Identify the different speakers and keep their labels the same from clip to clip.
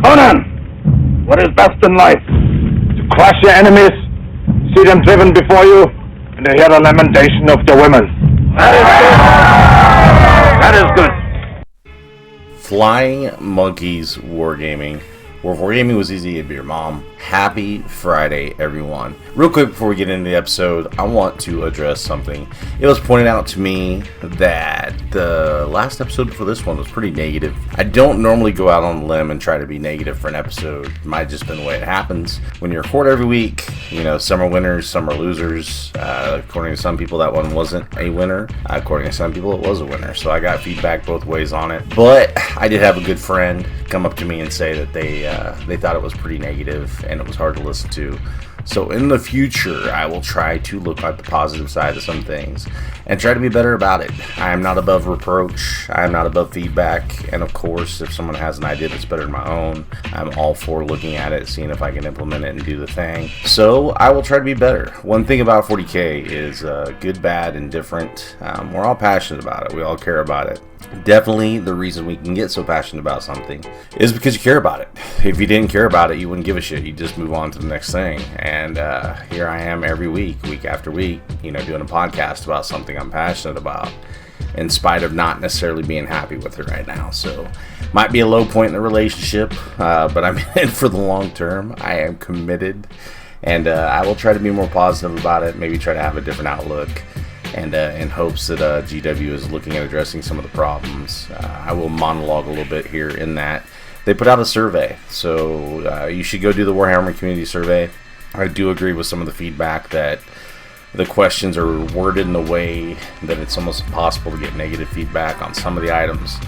Speaker 1: Conan, what is best in life? To crush your enemies, see them driven before you, and to hear the lamentation of the women. That is good.
Speaker 2: Flying Monkeys Wargaming. Where Wargaming was easy, it'd be your mom. Happy Friday, everyone. Real quick before we get into the episode, I want to address something. It was pointed out to me that the last episode before this one was pretty negative. I don't normally go out on a limb and try to be negative for an episode. It might have just been the way it happens. When you record every week, you know, some are winners, some are losers. According to some people, that one wasn't a winner. According to some people, it was a winner. So I got feedback both ways on it. But I did have a good friend come up to me and say that they thought it was pretty negative and it was hard to listen to. So in the future, I will try to look at the positive side of some things and try to be better about it. I am not above reproach. I am not above feedback. And of course, if someone has an idea that's better than my own, I'm all for looking at it, seeing if I can implement it and do the thing. So I will try to be better. One thing about 40k is good, bad, and different. We're all passionate about it. We all care about it. Definitely the reason we can get so passionate about something is because you care about it. If you didn't care about it, you wouldn't give a shit. You'd just move on to the next thing. And here I am every week after week, doing a podcast about something I'm passionate about, in spite of not necessarily being happy with it right now. So might be a low point in the relationship, but I'm in for the long term. I am committed, and I will try to be more positive about it, maybe try to have a different outlook. And in hopes that GW is looking at addressing some of the problems. I will monologue a little bit here in that they put out a survey. So you should go do the Warhammer community survey. I do agree with some of the feedback that the questions are worded in a way that it's almost impossible to get negative feedback on some of the items.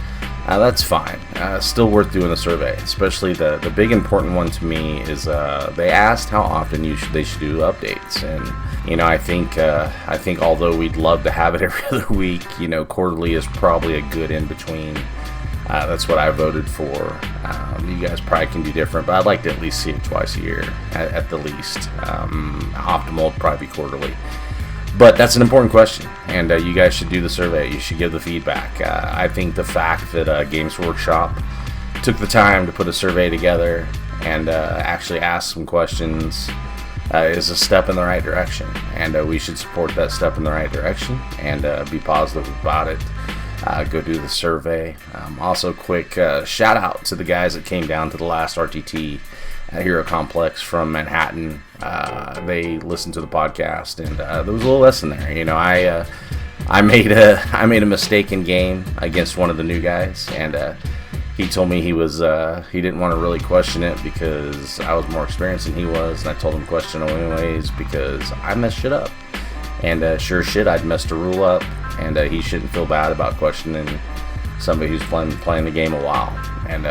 Speaker 2: That's fine. Still worth doing a survey. Especially the big important one to me is they asked how often they should do updates. And I think although we'd love to have it every other week, quarterly is probably a good in between. That's what I voted for. You guys probably can do different, but I'd like to at least see it twice a year at the least. Optimal would probably be quarterly. But that's an important question, and you guys should do the survey. You should give the feedback. I think the fact that Games Workshop took the time to put a survey together and actually ask some questions is a step in the right direction, and we should support that step in the right direction and be positive about it. Go do the survey. Also, quick shout out to the guys that came down to the last RTT at Hero Complex from Manhattan. They listened to the podcast, and there was a little lesson there. I made a mistake in game against one of the new guys, and he told me he didn't want to really question it because I was more experienced than he was, and I told him to question it anyways because I messed shit up. And sure shit, I'd messed a rule up, and he shouldn't feel bad about questioning somebody who's playing the game a while. And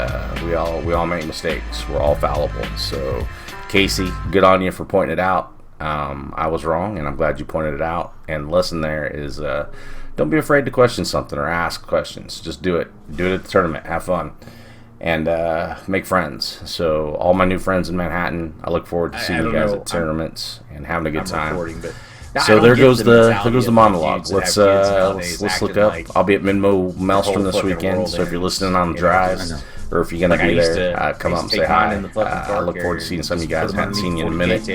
Speaker 2: we all make mistakes. We're all fallible. So, Casey, good on you for pointing it out. I was wrong, and I'm glad you pointed it out. And the lesson there is don't be afraid to question something or ask questions. Just do it. Do it at the tournament. Have fun. And make friends. So, all my new friends in Manhattan, I look forward to seeing you guys at tournaments and having a good time. So there goes the monologue. Let's look up. I'll be at Maelstrom this weekend. So if you're listening on the drives, or if you're gonna be there, come up and say hi. I look forward to seeing some of you guys. I haven't seen you in a minute,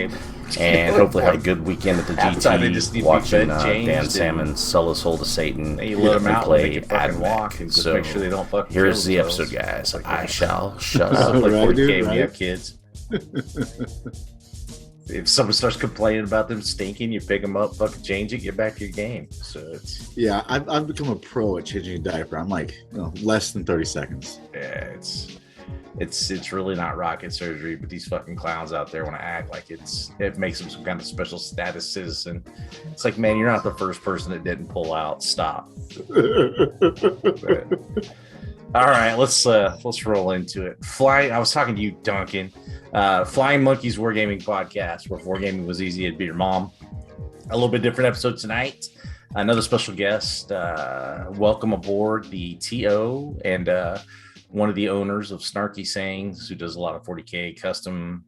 Speaker 2: and hopefully have a good weekend at the GT. Watching Dan Salmon sell his soul to Satan and play Admech. So here's the episode, guys. I shall shut up.
Speaker 3: Like 40k, we have kids. If someone starts complaining about them stinking, you pick them up, fucking change it, get back to your game. So it's
Speaker 4: I've become a pro at changing a diaper. I'm like less than 30 seconds.
Speaker 3: Yeah, it's really not rocket surgery, but these fucking clowns out there want to act like it makes them some kind of special status citizen. It's like, man, you're not the first person that didn't pull out. Stop. But, all right, let's roll into it. I was talking to you, Duncan. Flying Monkeys Wargaming podcast, where wargaming was easy, it'd be your mom. A little bit different episode tonight. Another special guest. Welcome aboard the TO and one of the owners of Snarky Sayings, who does a lot of 40k custom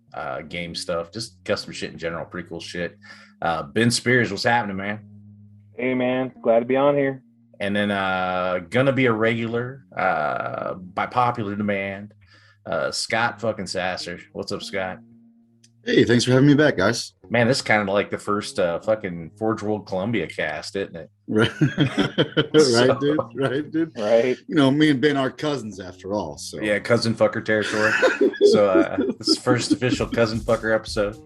Speaker 3: game stuff, just custom shit in general, pretty cool shit. Ben Spears, what's happening, man?
Speaker 5: Hey, man, glad to be on here.
Speaker 3: And then gonna be a regular by popular demand. Scott fucking Sasser. What's up, Scott?
Speaker 4: Hey, thanks for having me back, guys.
Speaker 3: Man, this is kind of like the first fucking Forge World Columbia cast, isn't it?
Speaker 4: Right,
Speaker 3: So-
Speaker 4: right, dude. Right, dude.
Speaker 5: Right.
Speaker 4: You know, me and Ben are cousins after all. So
Speaker 3: Yeah, cousin fucker territory. So this is first official cousin fucker episode.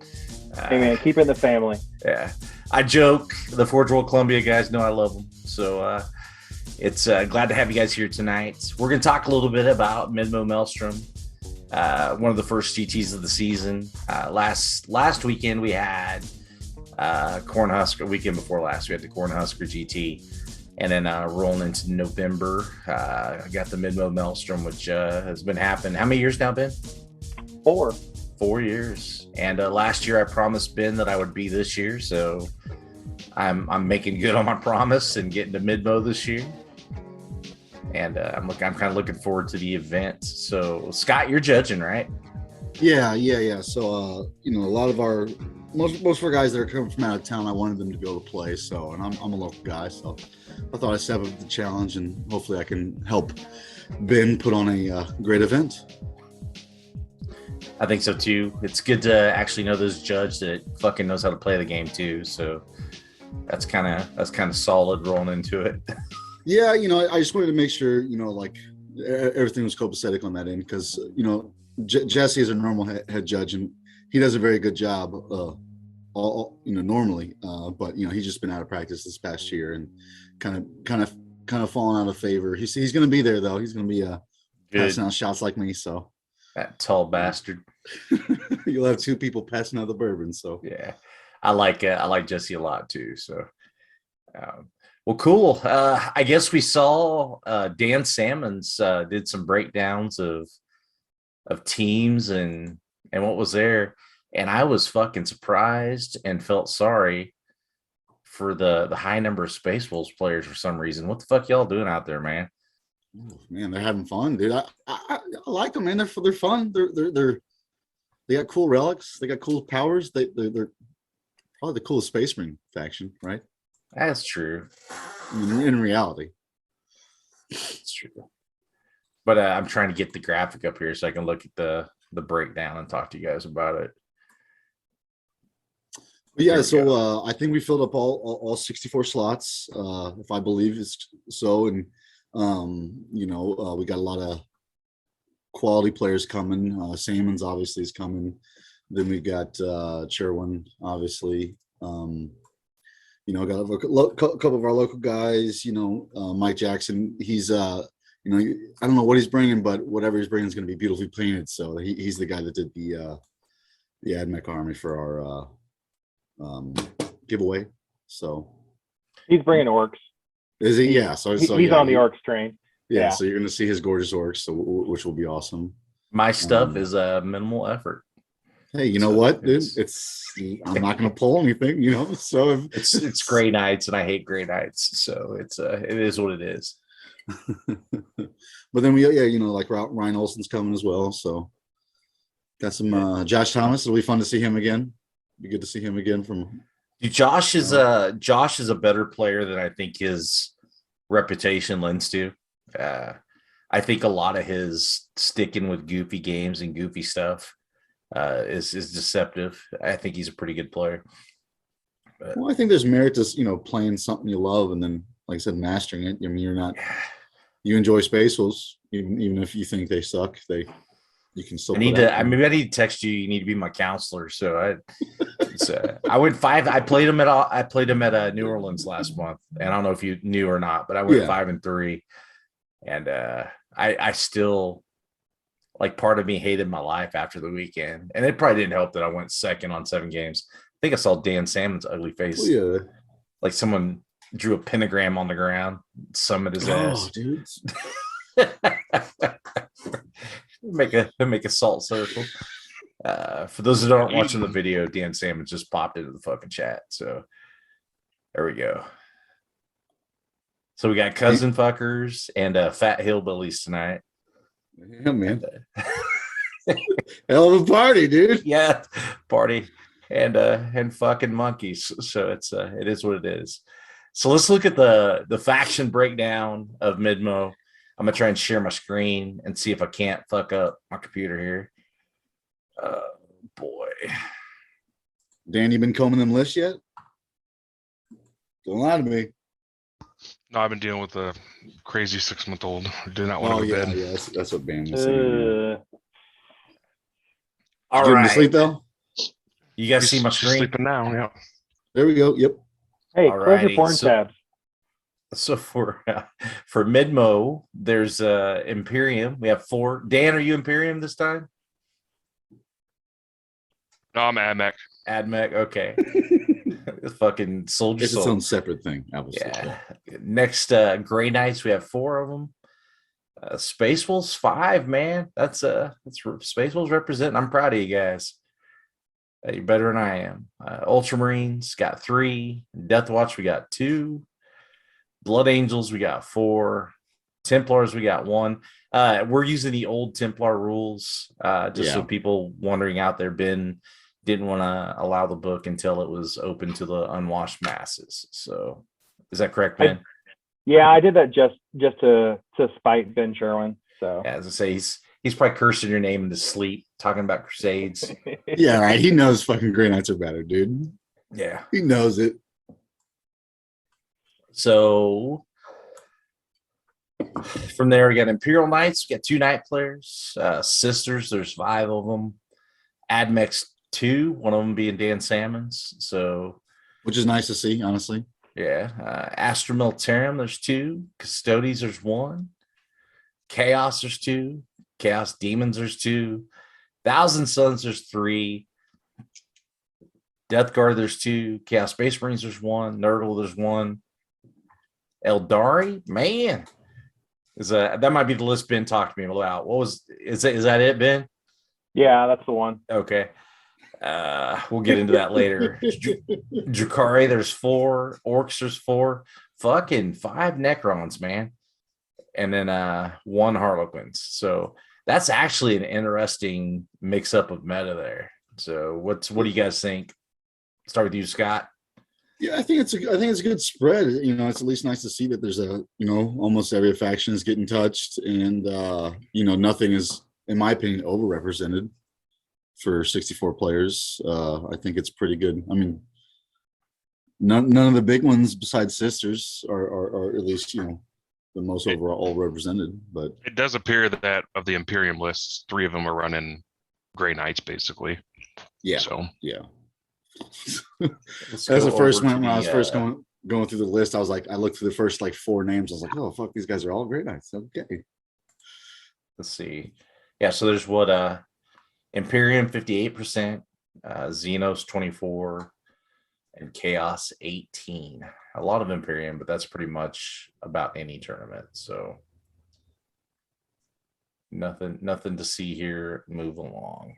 Speaker 5: Hey, man, keep it in the family.
Speaker 3: Yeah, I joke. The Forge World Columbia guys know I love them. So it's glad to have you guys here tonight. We're going to talk a little bit about Midmo Maelstrom, one of the first GTs of the season. Last weekend we had Cornhusker. Weekend before last we had the Cornhusker GT, and then rolling into November, I got the Midmo Maelstrom, which has been happening. How many years now, Ben?
Speaker 5: 4.
Speaker 3: 4 years. And last year I promised Ben that I would be this year, so I'm making good on my promise and getting to Midmo this year. And I'm kind of looking forward to the event. So Scott, you're judging, right?
Speaker 4: yeah. So you know, a lot of our most of our guys that are coming from out of town, I wanted them to go to play. So, and I'm a local guy, so I thought I'd step up the challenge, and hopefully I can help Ben put on a great event.
Speaker 3: I think so too. It's good to actually know this judge that fucking knows how to play the game too. So that's kind of solid rolling into it.
Speaker 4: Yeah, you know, I just wanted to make sure, you know, like everything was copacetic on that end, because you know, Jesse is a normal head judge, and he does a very good job, all you know, normally. But you know, he's just been out of practice this past year and kind of fallen out of favor. He's going to be there though. He's going to be passing out shots like me. So
Speaker 3: That tall bastard.
Speaker 4: you'll have two people passing out the bourbon. So
Speaker 3: Yeah, I like Jesse a lot too. So, well, cool. I guess we saw Dan Salmons did some breakdowns of teams and what was there, and I was fucking surprised and felt sorry for the high number of Space Wolves players for some reason. What the fuck y'all doing out there, man?
Speaker 4: oh, man, they're having fun, dude. I like them, man. They're fun. They got cool relics. They got cool powers. They're probably the coolest Space Marine faction, right?
Speaker 3: That's true.
Speaker 4: In reality.
Speaker 3: It's true. But I'm trying to get the graphic up here so I can look at the breakdown and talk to you guys about it.
Speaker 4: Yeah, so I think we filled up all 64 slots, if I believe it's so, and you know, we got a lot of quality players coming. Salmons obviously is coming. Then we got Cherwin, obviously. You know, got a couple of our local guys. You know, Mike Jackson. He's you know, I don't know what he's bringing, but whatever he's bringing is going to be beautifully painted. So he's the guy that did the AdMech Army for our giveaway. So
Speaker 5: He's bringing orcs.
Speaker 4: is he? Yeah. So
Speaker 5: He's
Speaker 4: yeah,
Speaker 5: on the orcs train.
Speaker 4: Yeah. So you're going to see his gorgeous orcs, so which will be awesome.
Speaker 3: My stuff is minimal effort.
Speaker 4: Hey, you know what, dude? I'm not going to pull anything, you know. So
Speaker 3: It's Gray Knights, and I hate Gray Knights, so it is what it is.
Speaker 4: But then you know, like Ryan Olson's coming as well. So got some Josh Thomas. It'll be fun to see him again. Be good to see him again from.
Speaker 3: Dude, Josh is a better player than I think his reputation lends to. I think a lot of his sticking with goofy games and goofy stuff is deceptive. I think he's a pretty good player. But,
Speaker 4: well, I think there's merit to, you know, playing something you love and then, like I said, mastering it. I mean, you enjoy Space Wolves, even if you think they suck. You can still.
Speaker 3: maybe I need to text you. You need to be my counselor. So I went 5. I played him at New Orleans last month, and I don't know if you knew or not, but I went 5-3, and I still, like, part of me hated my life after the weekend, and it probably didn't help that I went second on 7 games. I think I saw Dan Salmon's ugly face.
Speaker 4: Oh, yeah.
Speaker 3: Like someone drew a pentagram on the ground, summoned his ass.
Speaker 4: Oh, dude.
Speaker 3: make a salt circle. For those that aren't watching the video, Dan Salmon just popped into the fucking chat. So there we go. So we got cousin fuckers and fat hillbillies tonight.
Speaker 4: Yeah, man. Hell of a party, dude.
Speaker 3: Yeah, party and fucking monkeys. So it is what it is. So let's look at the faction breakdown of Midmo. I'm gonna try and share my screen and see if I can't fuck up my computer here. Boy.
Speaker 4: Dan, you been combing them lists yet? Don't lie to me.
Speaker 6: No, I've been dealing with a crazy 6-month-old who did not want to
Speaker 4: Oh
Speaker 6: go to
Speaker 4: yeah,
Speaker 6: bed.
Speaker 4: yeah. That's what Bam was saying.
Speaker 3: All
Speaker 4: Did you get him to
Speaker 3: right.
Speaker 4: sleep though?
Speaker 3: You guys see my
Speaker 6: She's
Speaker 3: screen?
Speaker 6: sleeping now. Yeah.
Speaker 4: There we go. Yep.
Speaker 5: Hey, close your
Speaker 3: Alrighty,
Speaker 5: porn
Speaker 3: so-
Speaker 5: tabs.
Speaker 3: So for Midmo, there's Imperium. We have 4. Dan, are you Imperium this time?
Speaker 6: No, I'm AdMech.
Speaker 3: Admech, okay. Fucking soldier
Speaker 4: It's its
Speaker 3: soul.
Speaker 4: own separate thing, obviously.
Speaker 3: Yeah. Next, Grey Knights, we have 4 of them. Space Wolves 5, man. That's Space Wolves representing. I'm proud of you guys. You're better than I am. Ultramarines got 3. Death Watch, we got 2. Blood Angels, we got 4. Templars, we got 1. We're using the old Templar rules, just so people wondering out there didn't want to allow the book until it was open to the unwashed masses. So, is that correct, Ben?
Speaker 5: Yeah, I did that just to spite Ben Sherwin. So
Speaker 3: Yeah, as I say, he's probably cursing your name into sleep, talking about Crusades.
Speaker 4: Yeah, right. He knows fucking Grey Knights are better, dude.
Speaker 3: Yeah.
Speaker 4: He knows it.
Speaker 3: So from there, we got Imperial Knights. We got 2 Knight players. Sisters, there's 5 of them. Admex 2, one of them being Dan Salmons. So,
Speaker 4: Which is nice to see, honestly.
Speaker 3: yeah. Astra Militarum, there's 2. Custodes, there's 1. Chaos, there's 2. Chaos Demons, there's 2. Thousand Suns, there's 3. Death Guard, there's 2. Chaos Space Marines, there's 1. Nurgle, there's 1. Eldari, man, that might be the list Ben talked to me about. Is that it, Ben?
Speaker 5: yeah, that's the one.
Speaker 3: Okay. We'll get into that later. Drakari, there's 4. Orcs, there's 4. Fucking 5 Necrons, man. And then 1 Harlequins. So that's actually an interesting mix-up of meta there. So what do you guys think? Start with you, Scott.
Speaker 4: Yeah, I think it's a good spread. You know, it's at least nice to see that there's almost every faction is getting touched, and nothing is, in my opinion, overrepresented for 64 players. I think it's pretty good. I mean, none of the big ones besides Sisters are at least the most overall represented. But
Speaker 6: It does appear that of the Imperium lists, 3 of them are running Grey Knights, basically.
Speaker 4: yeah,
Speaker 6: So
Speaker 4: yeah.
Speaker 3: Let's
Speaker 4: As
Speaker 3: go
Speaker 4: the first
Speaker 3: over to
Speaker 4: one, when I was
Speaker 3: the,
Speaker 4: first going through the list, I was like, I looked through the first 4 names. I was like, oh fuck, these guys are all Grey Knights. Okay.
Speaker 3: let's see. Yeah, so there's what Imperium 58%, Xenos 24, and Chaos 18. A lot of Imperium, but that's pretty much about any tournament. So nothing to see here. Move along.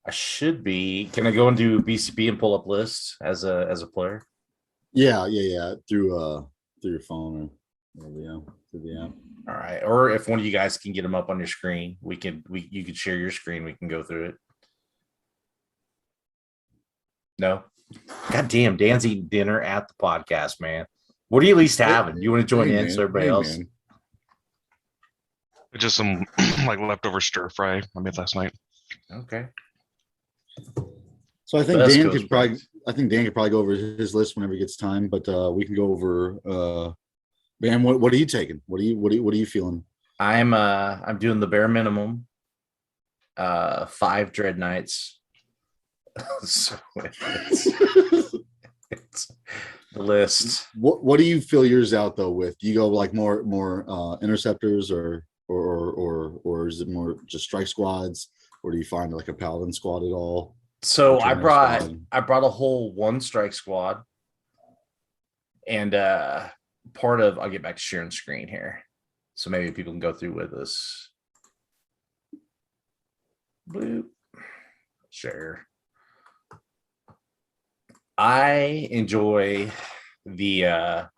Speaker 3: I should be. Can I go into BCB and pull up lists as a player?
Speaker 4: Yeah. Through your phone or through the app.
Speaker 3: All right. Or if one of you guys can get them up on your screen, you could share your screen. We can go through it. No. God damn, Dan's eating dinner at the podcast, man. What are you at least having? You want to join in so everybody else?
Speaker 4: Man.
Speaker 6: it's just some leftover stir fry I made last night.
Speaker 3: Okay.
Speaker 4: So I think
Speaker 3: Best
Speaker 4: Dan
Speaker 3: Coast
Speaker 4: could probably
Speaker 3: Brains.
Speaker 4: go over his list whenever he gets time, but we can go over Bam, what are you taking? What are you feeling?
Speaker 3: I'm doing the bare minimum. 5 Dread Knights. So it's the list.
Speaker 4: What do you fill yours out though with? Do you go more interceptors or is it more just strike squads, or do you find a paladin squad at all?
Speaker 3: So I brought
Speaker 4: squad.
Speaker 3: a whole 1 strike squad, and I'll get back to sharing screen here, so maybe people can go through with us. Bloop. Share. I enjoy the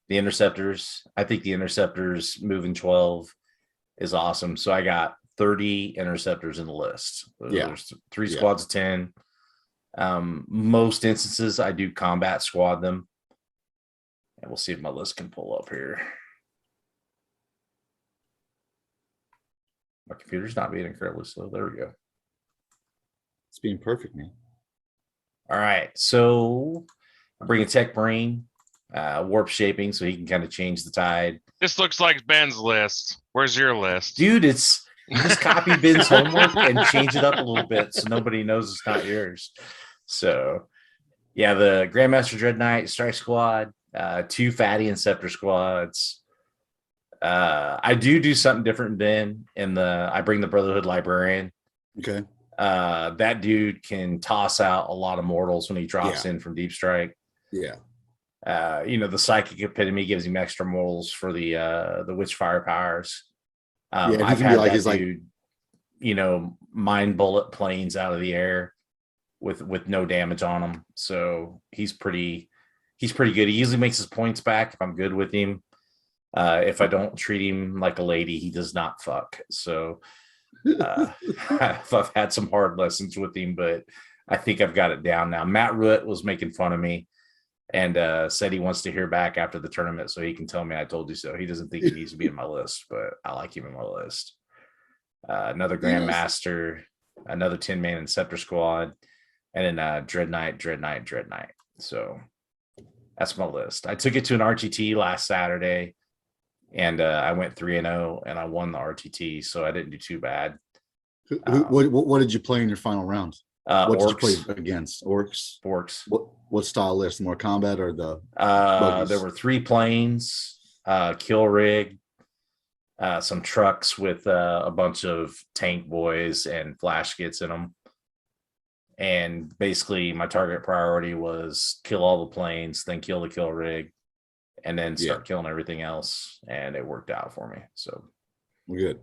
Speaker 3: interceptors. I think the interceptors moving 12 is awesome. So I got 30 interceptors in the list. There's 3 squads of 10. Most instances I do combat squad them. And we'll see if my list can pull up here. My computer's not being incredibly slow. There we go.
Speaker 4: It's being perfect, man.
Speaker 3: All right, so I bring a Tech Brain, warp shaping, so he can kind of change the tide.
Speaker 6: This looks like Ben's list. Where's your list?
Speaker 3: Dude, it's you just copy Ben's homework and change it up a little bit so nobody knows it's not yours. So yeah, the Grandmaster Dread Knight Strike Squad, 2 Fatty and Scepter squads. I do something different than I bring the Brotherhood Librarian.
Speaker 4: Okay.
Speaker 3: That dude can toss out a lot of mortals when he drops in from Deep Strike.
Speaker 4: Yeah.
Speaker 3: The Psychic Epitome gives him extra mortals for the Witchfire powers. I've had that dude, mind bullet planes out of the air with no damage on him. So he's pretty good. He usually makes his points back if I'm good with him. If I don't treat him like a lady, he does not fuck. So I've had some hard lessons with him, but I think I've got it down now. Matt Root was making fun of me and said he wants to hear back after the tournament so he can tell me I told you so. He doesn't think he needs to be in my list, but I like him in my list. Another Grandmaster, another 10-man and Scepter squad, and then Dread Knight. So that's my list. I took it to an RTT last Saturday, and I went 3-0, and I won the RTT, so I didn't do too bad.
Speaker 4: What did you play in your final round? What did you
Speaker 3: Orcs.
Speaker 4: play against? Orcs. What style list? More combat or the?
Speaker 3: There were 3 planes, kill rig, some trucks with a bunch of tank boys and flash kits in them. And basically, my target priority was kill all the planes, then kill the kill rig, and then start killing everything else. And it worked out for me. So
Speaker 4: we're good.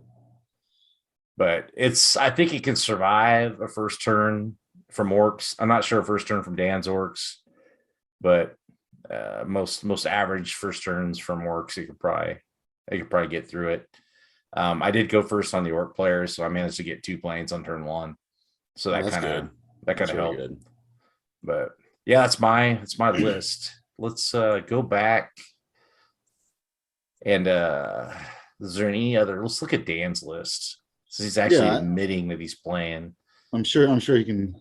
Speaker 3: But I think it can survive a first turn from orcs. I'm not sure a first turn from Dan's orcs, but most average first turns from orcs, you could probably get through it. I did go first on the orc players, so I managed to get 2 planes on turn 1. So that kind of helped. Good. But yeah, that's my list. Let's go back and is there any other? Let's look at Dan's list. So he's actually admitting that he's playing.
Speaker 4: I'm sure you can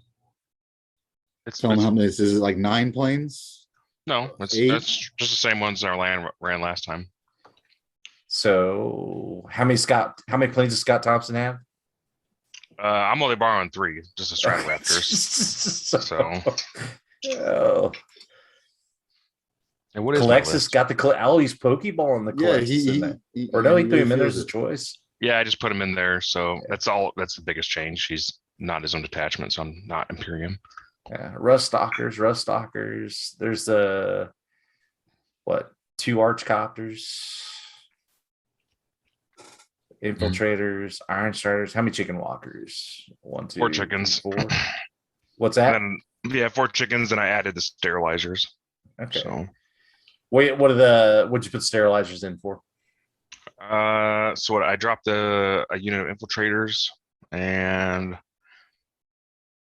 Speaker 4: tell him how many. Is it like 9 planes?
Speaker 6: No, that's just the same ones our land ran last time.
Speaker 3: So how many planes does Scott Thompson have?
Speaker 6: I'm only borrowing 3, just the Stratoraptors.
Speaker 3: Oh.
Speaker 6: And what is
Speaker 3: Calexis got he's Pokeball the Calexis. He threw him in there as a choice.
Speaker 6: Yeah, I just put him in there. So that's the biggest change. He's not his own detachment, so I'm not Imperium.
Speaker 3: Yeah, Rust Stalkers. There's 2 Archcopters, Infiltrators, Iron Striders. How many Chicken Walkers? 1, 2,
Speaker 6: 4 chickens.
Speaker 3: 4. What's that?
Speaker 6: And then, 4 chickens, and I added the sterilizers.
Speaker 3: Okay.
Speaker 6: So
Speaker 3: what'd you put sterilizers in for?
Speaker 6: So I dropped a unit of infiltrators and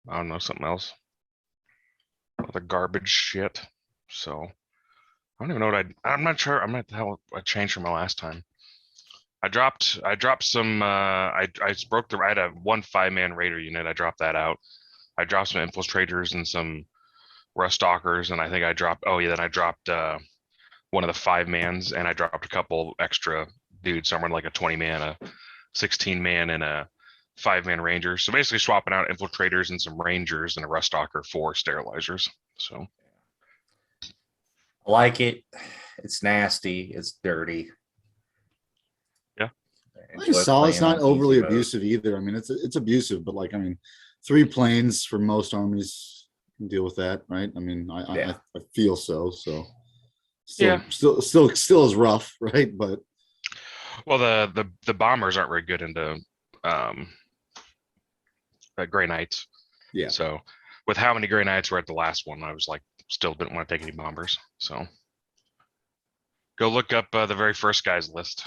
Speaker 6: I don't know, something else. The garbage shit. So I don't even know I'm not sure. I'm not the hell I changed from my last time. I dropped some I had a 1 5-man raider unit. I dropped that out. I dropped some infiltrators and some Rust Stalkers, and I think I dropped then I dropped one of the 5-mans, and I dropped a couple extra dudes, somewhere like a 20-man, a 16-man, and a 5-man ranger. So basically swapping out infiltrators and some rangers and a Rust Stalker for sterilizers. So
Speaker 3: I like it. It's nasty. It's dirty.
Speaker 6: Yeah.
Speaker 4: It's not overly abusive either. I mean, it's abusive, but 3 planes for most armies can deal with that, right? I mean, I feel so. Still is rough, right? But
Speaker 6: well, the bombers aren't very good into Grey Knights.
Speaker 4: Yeah.
Speaker 6: So with how many Grey Knights were at the last one, I was still didn't want to take any bombers. So go look up the very first guy's list.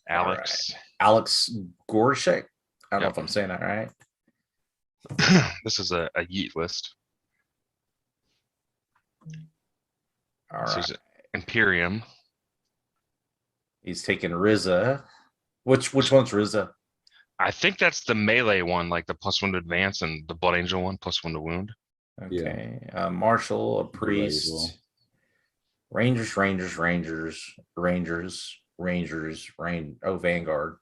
Speaker 6: Alex.
Speaker 3: Right. Alex Gorshek. I don't know if I'm saying that right.
Speaker 6: This is a Yeet list.
Speaker 3: All right.
Speaker 6: He's Imperium.
Speaker 3: He's taking Rizza. Which one's Rizza?
Speaker 6: I think that's the melee one, like the +1 to advance, and the Blood Angel one, +1 to wound.
Speaker 3: Okay. Marshal, a
Speaker 4: Right as
Speaker 3: priest.
Speaker 4: well.
Speaker 3: Rangers, Vanguard.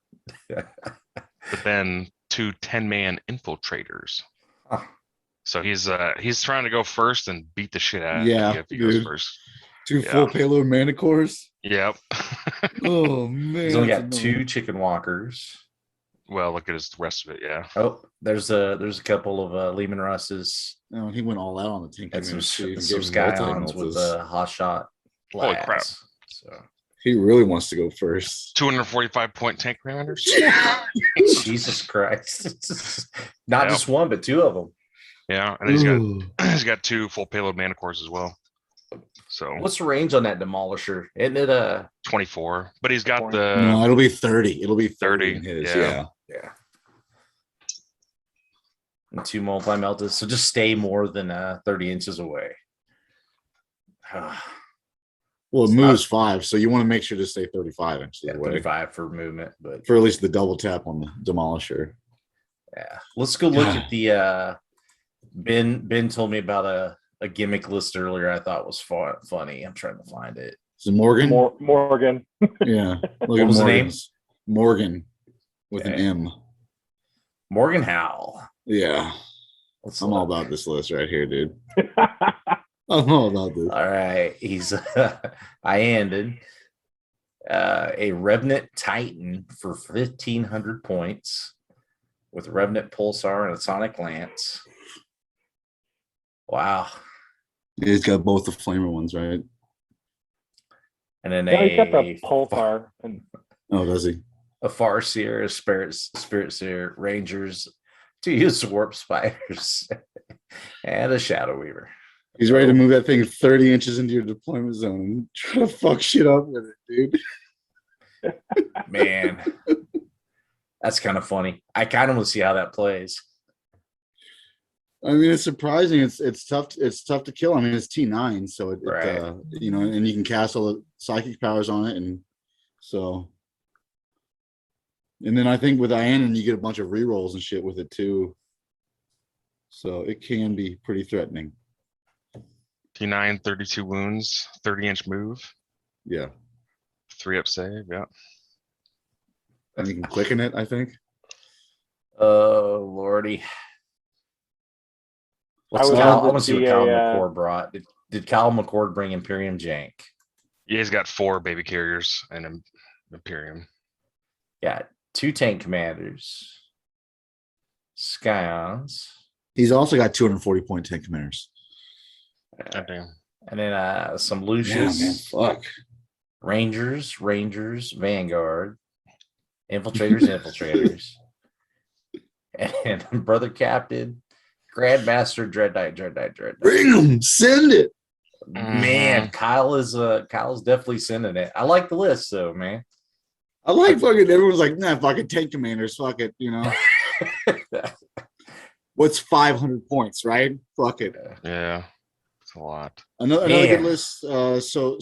Speaker 6: But then 2 10-man infiltrators.
Speaker 3: Huh.
Speaker 6: So he's trying to go first and beat the shit out
Speaker 4: Yeah,
Speaker 6: of you if he goes
Speaker 4: dude.
Speaker 6: first.
Speaker 4: 2
Speaker 6: Yeah.
Speaker 4: full payload mana cores.
Speaker 6: Yep.
Speaker 4: Oh man,
Speaker 3: He's only
Speaker 4: that's
Speaker 3: got
Speaker 4: annoying.
Speaker 3: 2 chicken walkers.
Speaker 6: Well, look at his rest of it. Yeah.
Speaker 3: Oh, there's a couple of Lehman Russes
Speaker 4: Oh, he went all out on the tank.
Speaker 3: and some
Speaker 4: commander, too, and
Speaker 3: some
Speaker 4: gave him
Speaker 3: Scions with
Speaker 4: multi-meltas.
Speaker 3: hot shot.
Speaker 6: Holy crap.
Speaker 3: Lads. So
Speaker 4: He really wants to go first.
Speaker 6: 245-point tank commanders.
Speaker 3: Jesus Christ. Not
Speaker 6: Yeah.
Speaker 3: just one, but 2 of them.
Speaker 6: Yeah, and then
Speaker 4: Ooh.
Speaker 6: he's got 2 full payload mana cores as well. So
Speaker 3: What's the range on that demolisher? Isn't it
Speaker 6: 24, but he's got
Speaker 4: No,
Speaker 6: the
Speaker 4: it'll be 30. It'll be
Speaker 6: 30,
Speaker 4: in his.
Speaker 6: yeah.
Speaker 3: yeah. And 2 multi-meltas. So just stay more than 30 inches away.
Speaker 4: Well, it
Speaker 3: It's
Speaker 4: moves 5, so you want to make sure to stay 35 inches
Speaker 3: Yeah,
Speaker 4: away
Speaker 3: 35 for movement, but
Speaker 4: for at least the double tap on the demolisher.
Speaker 3: yeah. Let's go look
Speaker 4: God.
Speaker 3: at the Ben told me about a gimmick list earlier I thought was funny. I'm trying to find it.
Speaker 4: Is it Morgan?
Speaker 5: Morgan.
Speaker 4: Yeah. Look
Speaker 3: What
Speaker 4: at
Speaker 3: was the name?
Speaker 4: Morgan's. Morgan with an
Speaker 3: Okay.
Speaker 4: M.
Speaker 3: Morgan Howell.
Speaker 4: Yeah.
Speaker 3: Let's
Speaker 4: I'm all
Speaker 3: look.
Speaker 4: about this list right here, dude. I'm all about this.
Speaker 3: All right. He's I ended a Revenant Titan for 1,500 points with Revenant Pulsar and a Sonic Lance. Wow.
Speaker 4: He's got both the flamer ones, right?
Speaker 3: And then
Speaker 5: Yeah, he's got the pulsar. And
Speaker 4: Oh, does he?
Speaker 3: a Farseer, a Spirit Seer, Rangers, 2 use Warp Spiders, and a Shadow Weaver.
Speaker 4: He's ready to move that thing 30 inches into your deployment zone and try to fuck shit up with it, dude.
Speaker 3: Man, that's kind of funny. I kind of want to see how that plays.
Speaker 4: I mean, it's surprising. It's tough. It's tough to kill. I mean, it's T9, so it
Speaker 3: Right.
Speaker 4: you know, and you can cast all the psychic powers on it, and so. And then I think with Ianon, you get a bunch of rerolls and shit with it too. So it can be pretty threatening.
Speaker 6: T9, 32 wounds, 30-inch move,
Speaker 4: Yeah,
Speaker 6: 3-up save. Yeah.
Speaker 4: and you can quicken it. I think.
Speaker 3: Oh Lordy. What's
Speaker 5: would
Speaker 3: Kyle?
Speaker 5: love
Speaker 3: I
Speaker 5: to
Speaker 3: want to see what
Speaker 5: see
Speaker 3: Kyle
Speaker 5: a,
Speaker 3: McCord brought. Did Kyle McCord bring Imperium Jank?
Speaker 6: Yeah, he's got 4 baby carriers and an Imperium.
Speaker 3: Got 2 tank commanders, Scions,
Speaker 4: He's also got 240 point tank commanders.
Speaker 6: God damn.
Speaker 3: and then some
Speaker 4: Yeah,
Speaker 3: Lucius,
Speaker 4: man, fuck.
Speaker 3: Rangers, Vanguard, Infiltrators, and Brother Captain, Grandmaster, Dread Knight.
Speaker 4: Bring him, send it.
Speaker 3: Man, Kyle's definitely sending it. I like the list though, man.
Speaker 4: I like fucking. Everyone's like, nah, fucking tank commanders. Fuck it, you know. What's 500 points, right? Fuck it.
Speaker 6: Yeah, it's a lot.
Speaker 4: Another good
Speaker 3: Man.
Speaker 4: list. So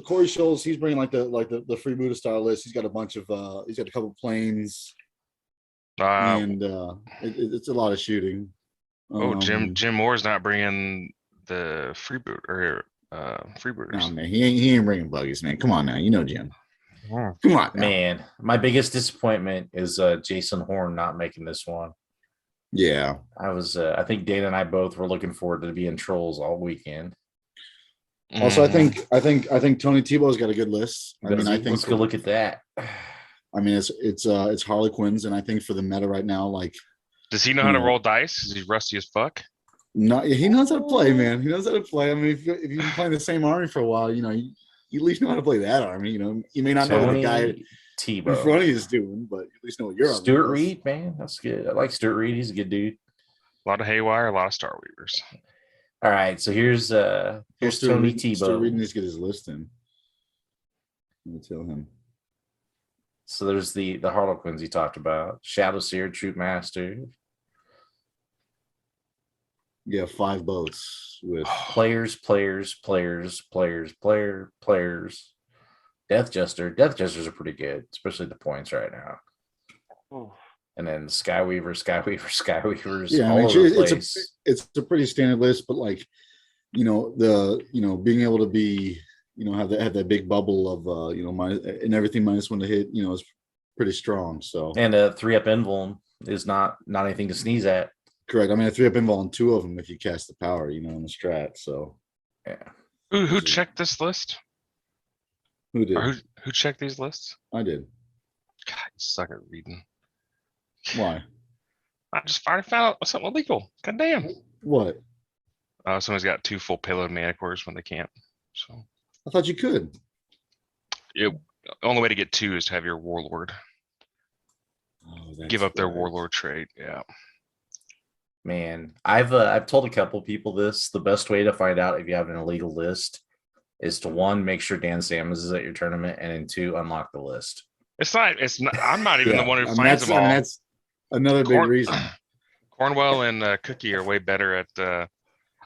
Speaker 4: Corey Scholes, he's bringing like the free Buddha style list. He's got a bunch of he's got a couple planes, and it's a lot of shooting.
Speaker 6: Jim Moore's not bringing the freeboot or freebooters.
Speaker 4: No, man, he ain't bringing buggies, man. Come on now, you know Jim.
Speaker 6: Hmm.
Speaker 4: Come on, now.
Speaker 3: Man, my biggest disappointment is Jason Horn not making this one.
Speaker 4: Yeah,
Speaker 3: I think Dana and I both were looking forward to being trolls all weekend.
Speaker 4: Also,
Speaker 6: Mhm.
Speaker 4: I think Tony Tebow's got a good list. I mean, I think
Speaker 3: let's go look at that.
Speaker 4: I mean, it's Harlequins, and I think for the meta right now, like,
Speaker 6: Does he know how to
Speaker 4: Yeah.
Speaker 6: roll dice? Is he rusty as fuck?
Speaker 4: he knows how to play, man. He knows how to play. I mean, if you've been playing the same army for a while, you know, you at least know how to play that army. You know, you may not know what the guy in
Speaker 3: Tebow.
Speaker 4: front of you is doing, but you at least know what you're on.
Speaker 3: Stuart Reed, man, that's good. I like Stuart Reed. He's a good dude.
Speaker 6: A lot of haywire, a lot of Star Weavers.
Speaker 3: All right, so here's Tony
Speaker 4: Stuart Reed
Speaker 3: Tebow.
Speaker 4: needs to get his list in. Let me tell him.
Speaker 3: So there's the Harlequins he talked about. Shadow Seer, Troop Master,
Speaker 4: Yeah, 5 boats with
Speaker 3: players. Death Jester. Death Jesters are pretty good, especially the points right now.
Speaker 5: Oh,
Speaker 3: And then Skyweavers
Speaker 4: Yeah, I
Speaker 3: all
Speaker 4: mean,
Speaker 3: over the place.
Speaker 4: it's a pretty standard list, but like, being able to be, have that big bubble of, minus and everything -1 to hit, is pretty strong. So
Speaker 3: And a 3-up invuln is not anything to sneeze at.
Speaker 4: correct. I mean, a 3-up invul on 2 of them if you cast the power, in the strat. So
Speaker 3: Yeah.
Speaker 6: Who checked this list?
Speaker 4: who did?
Speaker 6: Or who checked these lists?
Speaker 4: I did.
Speaker 6: God, you suck at reading.
Speaker 4: Why?
Speaker 6: I just finally found out something illegal. God damn.
Speaker 4: What?
Speaker 6: Someone's got 2 full payload Manicores when they can't. So
Speaker 4: I thought you could.
Speaker 6: the only way to get 2 is to have your warlord
Speaker 4: Oh,
Speaker 6: give up their
Speaker 4: right.
Speaker 6: warlord trait. Yeah.
Speaker 3: Man, I've told a couple people this. The best way to find out if you have an illegal list is to 1, make sure Dan Sammons is at your tournament, and then 2, unlock the list.
Speaker 6: It's not. I'm not even
Speaker 4: Yeah,
Speaker 6: the one who
Speaker 4: I mean,
Speaker 6: finds them all.
Speaker 4: that's another big reason.
Speaker 6: Cornwell and Cookie are way better at.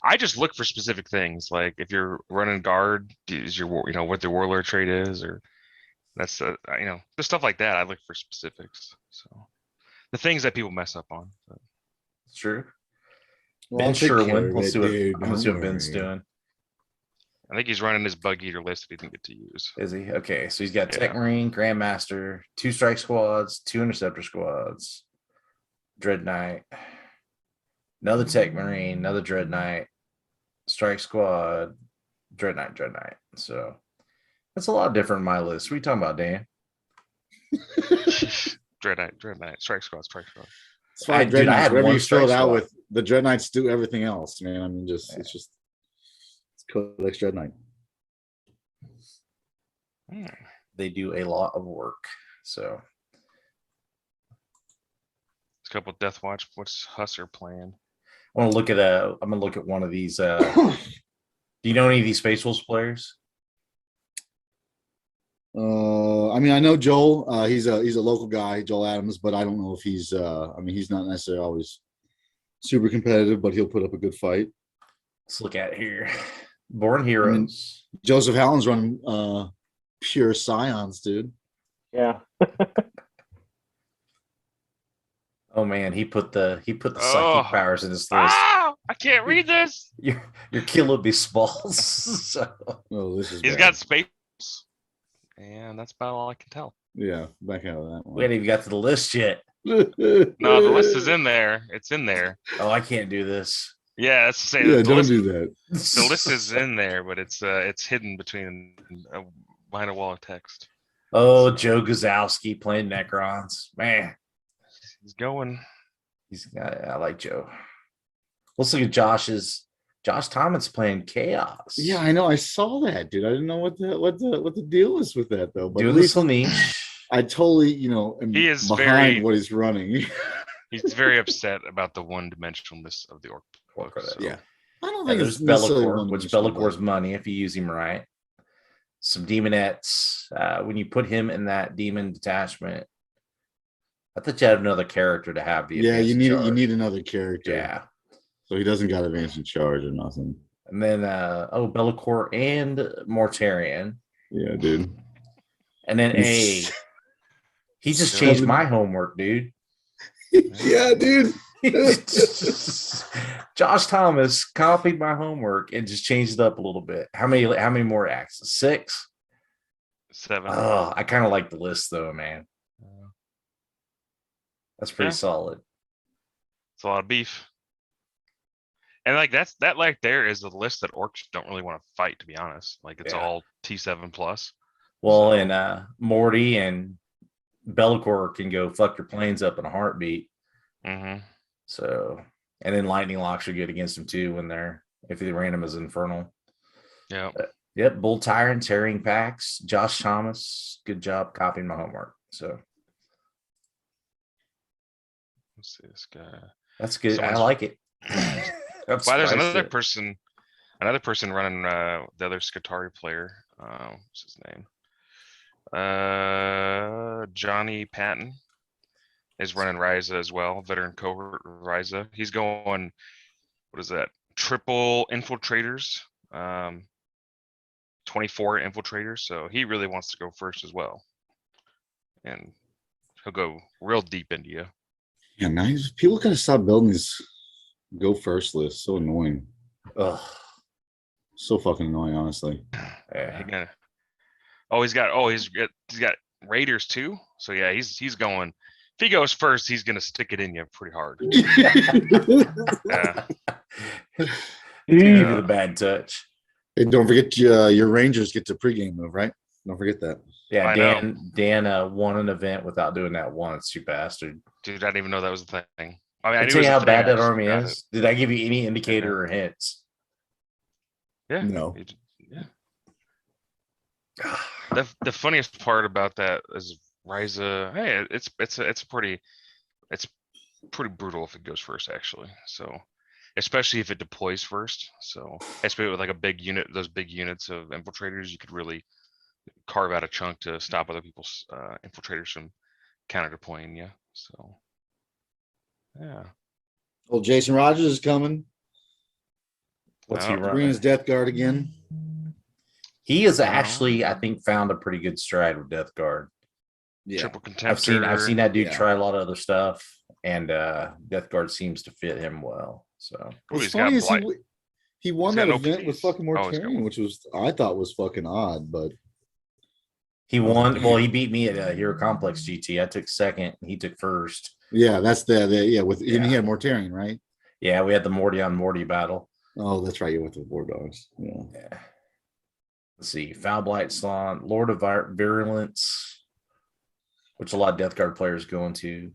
Speaker 6: I just look for specific things, like if you're running guard, is your what their warlord trait is, or that's the stuff like that. I look for specifics. So the things that people mess up on. But.
Speaker 3: It's true.
Speaker 4: Well,
Speaker 3: Ben
Speaker 4: I'll take care
Speaker 3: Sherwin.
Speaker 4: of
Speaker 3: Let's
Speaker 4: it,
Speaker 3: see what
Speaker 4: dude.
Speaker 3: I'm gonna see what
Speaker 4: Don't
Speaker 3: Ben's
Speaker 4: worry.
Speaker 3: doing.
Speaker 6: I think he's running his bug eater list that he didn't get to use.
Speaker 3: Is he? Okay, so he's got
Speaker 6: Yeah.
Speaker 3: Tech Marine, Grandmaster, 2 strike squads, 2 interceptor squads, Dread Knight, another Tech Marine, another Dread Knight, strike squad, Dread Knight. So that's a lot different in my list. What are you talking about, Dan?
Speaker 6: Dread Knight, strike squad.
Speaker 4: It's fine,
Speaker 3: Dude, I
Speaker 4: Dreadnoughts.
Speaker 3: had
Speaker 4: Whatever
Speaker 3: one
Speaker 4: you fill it
Speaker 3: strike
Speaker 4: out
Speaker 3: squad.
Speaker 4: with, the Dreadnoughts do everything else, man. I mean, it's Codex Dreadnought.
Speaker 3: They do a lot of work. So
Speaker 6: It's a couple Death Watch. What's Husser playing?
Speaker 3: I'm gonna look at one of these. Do you know any of these Space Wolves players?
Speaker 4: I mean, I know Joel. He's a local guy, Joel Adams, but I don't know if he's. I mean, he's not necessarily always super competitive, but he'll put up a good fight.
Speaker 3: Let's look at it here. Born Heroes.
Speaker 4: Joseph Hallen's running pure Scions, dude.
Speaker 5: Yeah.
Speaker 3: Oh man, he put the psychic
Speaker 6: Oh.
Speaker 3: powers in his list.
Speaker 6: Ah, I can't read this.
Speaker 3: Your killer beast balls. So
Speaker 4: Oh, this is.
Speaker 6: He's
Speaker 4: bad.
Speaker 6: got space, and that's about all I can tell.
Speaker 4: Yeah, back out of that
Speaker 3: we haven't even got to the list yet.
Speaker 6: No, the list is in there. It's in there.
Speaker 3: Oh, I can't do this.
Speaker 6: Yeah, that's the same.
Speaker 4: Yeah,
Speaker 6: the
Speaker 4: don't
Speaker 6: list,
Speaker 4: do that.
Speaker 6: The list is in there, but it's hidden behind a wall of text.
Speaker 3: Oh, Joe Gazowski playing Necrons. Man,
Speaker 6: He's going.
Speaker 3: I like Joe. Let's look at Josh Thomas playing Chaos.
Speaker 4: Yeah, I know. I saw that, dude. I didn't know what the deal is with that though. But
Speaker 3: Doing
Speaker 4: at
Speaker 3: the
Speaker 4: least
Speaker 3: Slaneesh.
Speaker 4: I totally, am
Speaker 6: He is
Speaker 4: behind
Speaker 6: very-
Speaker 4: what he's running.
Speaker 6: He's very upset about the one-dimensionalness of the orc.
Speaker 3: Orc,
Speaker 6: so-
Speaker 4: Yeah. I don't
Speaker 3: Yeah,
Speaker 4: think
Speaker 3: there's
Speaker 4: it's necessarily
Speaker 3: Be'lakor, which
Speaker 4: one-dimensional,
Speaker 3: Be'lakor's money if you use him right. Some demonettes. When you put him in that demon detachment, I thought you had another character to have the
Speaker 4: Yeah, you
Speaker 3: advanced charge.
Speaker 4: need another character.
Speaker 3: Yeah.
Speaker 4: So he doesn't got advanced in charge or nothing.
Speaker 3: And then Be'lakor and Mortarion.
Speaker 4: Yeah, dude.
Speaker 3: And then he just changed my homework, dude.
Speaker 4: Yeah, dude.
Speaker 3: Josh Thomas copied my homework and just changed it up a little bit. How many more axes? 6?
Speaker 6: 7.
Speaker 3: Oh, I kind of like the list though, man. That's pretty
Speaker 6: Yeah.
Speaker 3: solid.
Speaker 6: It's a lot of beef. And like that like there is a list that orcs don't really want to fight, to be honest. Like it's
Speaker 3: Yeah.
Speaker 6: all T7 plus.
Speaker 3: Well,
Speaker 6: So-
Speaker 3: and Morty and Be'lakor can go fuck your planes up in a heartbeat.
Speaker 6: Mm-hmm.
Speaker 3: So, and then lightning locks are good against them too if they random is infernal.
Speaker 6: Yeah.
Speaker 3: Yep, Bull Tyrant, Tearing Packs, Josh Thomas. Good job copying my homework. So
Speaker 6: Let's see this guy.
Speaker 3: that's good. I
Speaker 6: Someone's-
Speaker 3: like it.
Speaker 6: Why there's another person running the other Skatari player. What's his name? Johnny Patton is running Ryza as well, veteran cohort Ryza. He's going, what is that? Triple infiltrators, 24 infiltrators. So he really wants to go first as well. And he'll go real deep into you.
Speaker 4: Yeah, nice. People gotta stop building these go first lists. So annoying.
Speaker 2: Ugh.
Speaker 4: So fucking annoying, honestly.
Speaker 2: Yeah.
Speaker 6: He's got Raiders too. So yeah, he's going. If he goes first, he's gonna stick it in you pretty hard. Yeah.
Speaker 2: Give you the bad touch.
Speaker 4: Hey, don't forget your Rangers get to pregame move, right? Don't forget that.
Speaker 2: Yeah,
Speaker 6: I
Speaker 2: Dan won an event without doing that once, you bastard.
Speaker 6: Dude, I didn't even know that was a thing. I mean, I
Speaker 2: I
Speaker 6: knew
Speaker 2: tell
Speaker 6: it was
Speaker 2: you
Speaker 6: a
Speaker 2: how
Speaker 6: thing,
Speaker 2: bad
Speaker 6: I
Speaker 2: that
Speaker 6: just
Speaker 2: army
Speaker 6: forgot
Speaker 2: is. Did I give you any indicator or hints?
Speaker 6: Yeah.
Speaker 4: No.
Speaker 6: Yeah. The funniest part about that is Ryza. Hey, it's pretty brutal if it goes first, actually. So, especially if it deploys first. So, especially with like a big unit, those big units of infiltrators, you could really carve out a chunk to stop other people's infiltrators from counter deploying you. So, yeah.
Speaker 4: Well, Jason Rogers is coming.
Speaker 2: What's he
Speaker 6: Oh.
Speaker 4: Bringing
Speaker 2: running?
Speaker 4: his Death Guard again.
Speaker 2: He has actually, I think, found a pretty good stride with Death Guard.
Speaker 4: Yeah.
Speaker 6: Triple contemptor.
Speaker 2: I've seen that dude
Speaker 4: Yeah.
Speaker 2: try a lot of other stuff, and Death Guard seems to fit him well. So
Speaker 6: Ooh,
Speaker 4: What's
Speaker 6: he's
Speaker 4: funny
Speaker 6: got
Speaker 4: is
Speaker 6: blight.
Speaker 4: he won
Speaker 6: He's
Speaker 4: that
Speaker 6: got no
Speaker 4: event with
Speaker 6: PDs.
Speaker 4: fucking
Speaker 6: Oh, he's got
Speaker 4: Mortarion,
Speaker 6: one.
Speaker 4: which was I thought was fucking odd, but
Speaker 2: he won. Well, he beat me at Hero Complex GT. I took second. He took first.
Speaker 4: yeah, that's the yeah with
Speaker 2: Yeah.
Speaker 4: and he had Mortarion, right?
Speaker 2: Yeah, we had the Morty on Morty battle.
Speaker 4: Oh, that's right. You went with the War Dogs. Yeah.
Speaker 2: Yeah. Let's see. Foul Blight Slaunt, Lord of Virulence, which a lot of Death Guard players go into.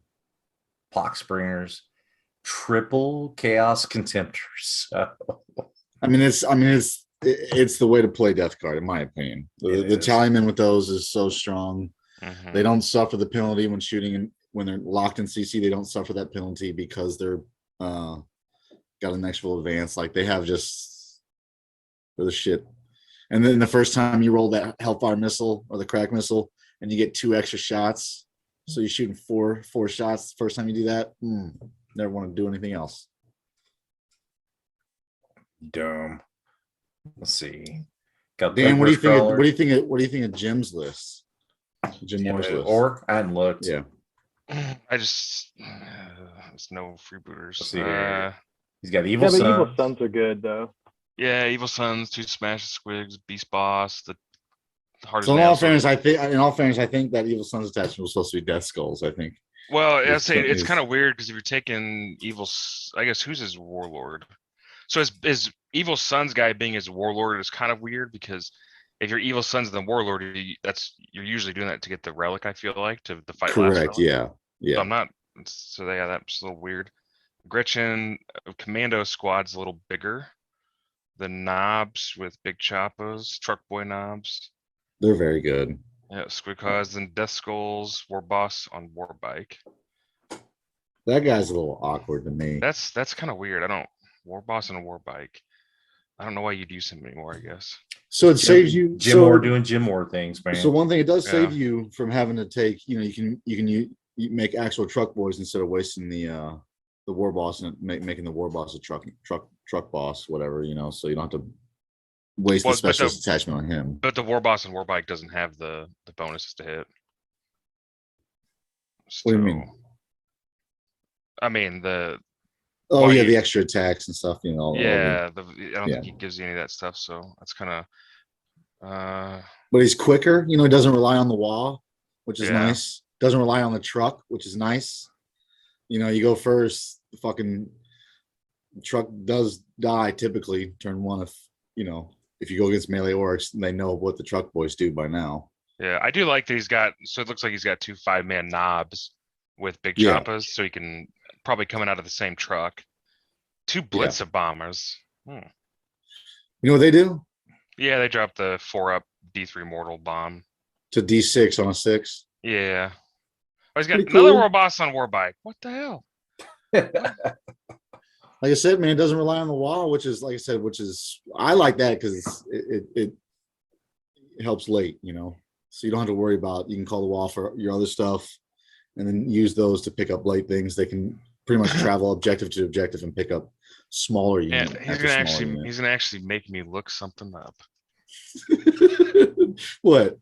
Speaker 2: Poxbringers, triple Chaos Contemptors.
Speaker 4: I mean, it's the way to play Death Guard, in my opinion. The Tallyman with those is so strong.
Speaker 6: Mhm.
Speaker 4: They don't suffer the penalty when shooting, and when they're locked in CC, they don't suffer that penalty because they're got an extra advance. Like they have just for the shit. And then the first time you roll that Hellfire missile or the crack missile, and you get 2 extra shots, so you're shooting four shots the first time you do that. Never want to do anything else.
Speaker 2: Dome. Let's see. Got
Speaker 4: Dan, what do you think?
Speaker 2: Crawler.
Speaker 4: What do you think of Jim's list? Jim Moore's list.
Speaker 2: Or I hadn't looked.
Speaker 4: Yeah.
Speaker 6: I just there's no freebooters.
Speaker 2: Let's see here. He's got
Speaker 5: Yeah,
Speaker 2: Evil
Speaker 5: but
Speaker 2: Sun.
Speaker 5: Evil Sons are good though.
Speaker 6: Yeah, Evil Sons, 2 Smash Squigs, Beast Boss, the hardest.
Speaker 4: So in all fairness, I think that Evil Sun's attachment was supposed to be Death Skulls. I think.
Speaker 6: Well,
Speaker 4: His
Speaker 6: I say it's
Speaker 4: is-
Speaker 6: kind of weird because if you're taking I guess who's his warlord? So his Evil Sons guy being his warlord is kind of weird because if you're Evil Sons and the warlord, you're usually doing that to get the relic. I feel like to the fight. Last
Speaker 4: Correct.
Speaker 6: relic.
Speaker 4: Yeah.
Speaker 6: So
Speaker 4: Yeah.
Speaker 6: I'm not. So yeah, that's a little weird. Gretchen Commando Squad's a little bigger. The knobs with big choppas, truck boy knobs.
Speaker 4: They're very good.
Speaker 6: Yeah, Squidclaws and Death Skulls, War Boss on War Bike.
Speaker 4: That guy's a little awkward to me.
Speaker 6: That's kind of weird. War Boss and a War Bike. I don't know why you'd use him anymore, I guess.
Speaker 4: So it saves you.
Speaker 2: Jim Moore doing Jim Moore things, man.
Speaker 4: So one thing it does
Speaker 6: Yeah.
Speaker 4: save you from having to take. You can make actual truck boys instead of wasting the War Boss and making the War Boss a truck boss, whatever. So you don't have to waste
Speaker 6: Well,
Speaker 4: the specialist attachment on him.
Speaker 6: But the War Boss and War Bike doesn't have the bonuses to hit.
Speaker 4: What do you mean?
Speaker 6: I mean the
Speaker 4: Oh
Speaker 6: well,
Speaker 4: yeah,
Speaker 6: you-
Speaker 4: the extra attacks and stuff. All the-
Speaker 6: I don't
Speaker 4: Yeah.
Speaker 6: think he gives you any of that stuff. So that's kind of
Speaker 4: but he's quicker. He doesn't rely on the wall, which is
Speaker 6: Yeah.
Speaker 4: nice. Doesn't rely on the truck, which is nice. You go first. The fucking truck does die typically turn 1 if you go against melee orcs, they know what the truck boys do by now.
Speaker 6: yeah. I do like that he's got. So it looks like he's got 2 5-man knobs with big
Speaker 4: Yeah.
Speaker 6: choppas, so he can probably coming out of the same truck. 2 Blitzer bombers.
Speaker 4: You know what they do?
Speaker 6: Yeah, they dropped the 4-up D3 mortal bomb.
Speaker 4: To D6 on a 6.
Speaker 6: Yeah. Oh, he's got
Speaker 4: Pretty
Speaker 6: another
Speaker 4: cool.
Speaker 6: War Boss on War Bike. What the hell?
Speaker 4: Like I said, man, it doesn't rely on the wall, which is I like that because it helps late, so you don't have to worry about. You can call the wall for your other stuff, and then use those to pick up late things. They can pretty much travel objective to objective and pick up smaller
Speaker 6: And
Speaker 4: unit.
Speaker 6: he's gonna actually make me look something up.
Speaker 4: What?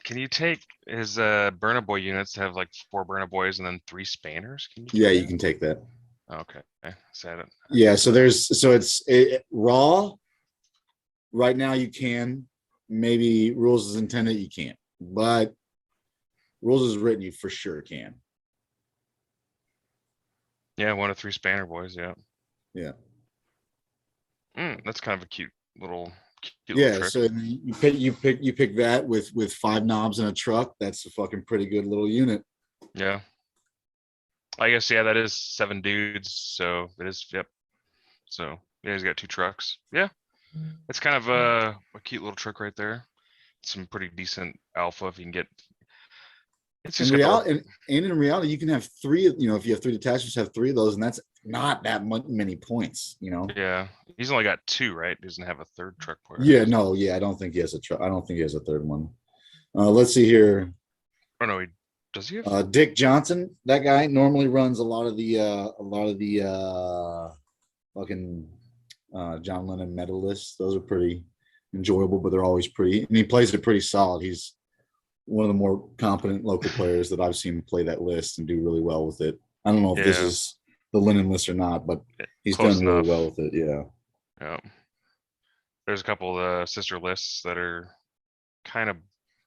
Speaker 6: Can you take his Burna Boy units to have like 4 Burna Boys and then 3 Spanners? Can you do
Speaker 4: Yeah, you
Speaker 6: that?
Speaker 4: can take that.
Speaker 6: Okay. Said it.
Speaker 4: Yeah, so it's raw. Right now you can. Maybe rules is intended, you can't. But rules is written, you for sure can.
Speaker 6: Yeah, 1 of 3 Spanner Boys. Yeah.
Speaker 4: Yeah.
Speaker 6: That's kind of a cute little
Speaker 4: Yeah,
Speaker 6: trick.
Speaker 4: so you pick that with 5 knobs and a truck. That's a fucking pretty good little unit.
Speaker 6: Yeah. I guess that is 7 dudes, so it is. Yep. So yeah, he's got 2 trucks. Yeah, it's kind of a cute little trick right there. Some pretty decent alpha if you can get. It's just
Speaker 4: In reality, and in reality, you can have 3. You know, if you have 3 detachments, have 3 of those, and that's not that many points. You know.
Speaker 6: Yeah, he's only got 2, right? He doesn't have a 3rd truck player.
Speaker 4: Yeah, no, yeah, I don't think he has a truck. I don't think he has a 3rd one. Let's see here.
Speaker 6: Oh no, does he have?
Speaker 4: Dick Johnson, that guy normally runs a lot of the fucking John Lennon medalists. Those are pretty enjoyable, but they're always pretty, and he plays it pretty solid. He's one of the more competent local players that I've seen play that list and do really well with it. I don't know if this is the Lennon list or not, but he's done really well with it. Yeah.
Speaker 6: Yeah. There's a couple of sister lists that are kind of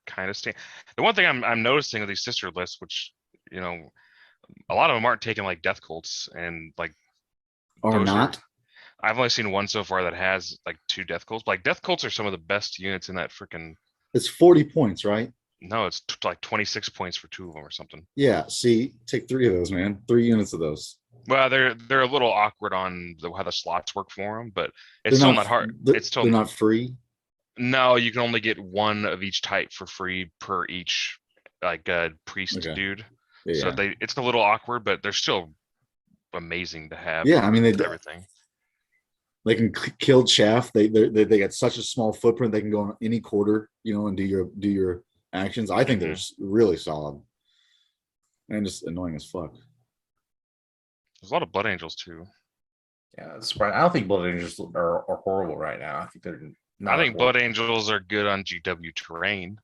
Speaker 6: the one thing I'm noticing of these sister lists, which a lot of them aren't taking like death cults and like
Speaker 4: or not.
Speaker 6: I've only seen one so far that has like 2 death cults. Like death cults are some of the best units in that freaking.
Speaker 4: It's 40 points, right?
Speaker 6: No, it's like 26 points for 2 of them or something.
Speaker 4: Yeah. See, take 3 of those, man. 3 units of those.
Speaker 6: Well, they're a little awkward on how the slots work for them, but it's still not hard. It's still
Speaker 4: not free.
Speaker 6: No, you can only get 1 of each type for free per each like priest dude. Yeah. So it's a little awkward, but they're still amazing to have.
Speaker 4: Yeah, I mean
Speaker 6: everything.
Speaker 4: They can kill chaff. They got such a small footprint. They can go on any quarter, and do your actions. I think they're really solid and just annoying as fuck.
Speaker 6: There's a lot of Blood Angels too.
Speaker 3: Yeah, that's right. I don't think Blood Angels are horrible right now. I think they're not.
Speaker 6: I think Blood Angels are good on GW terrain,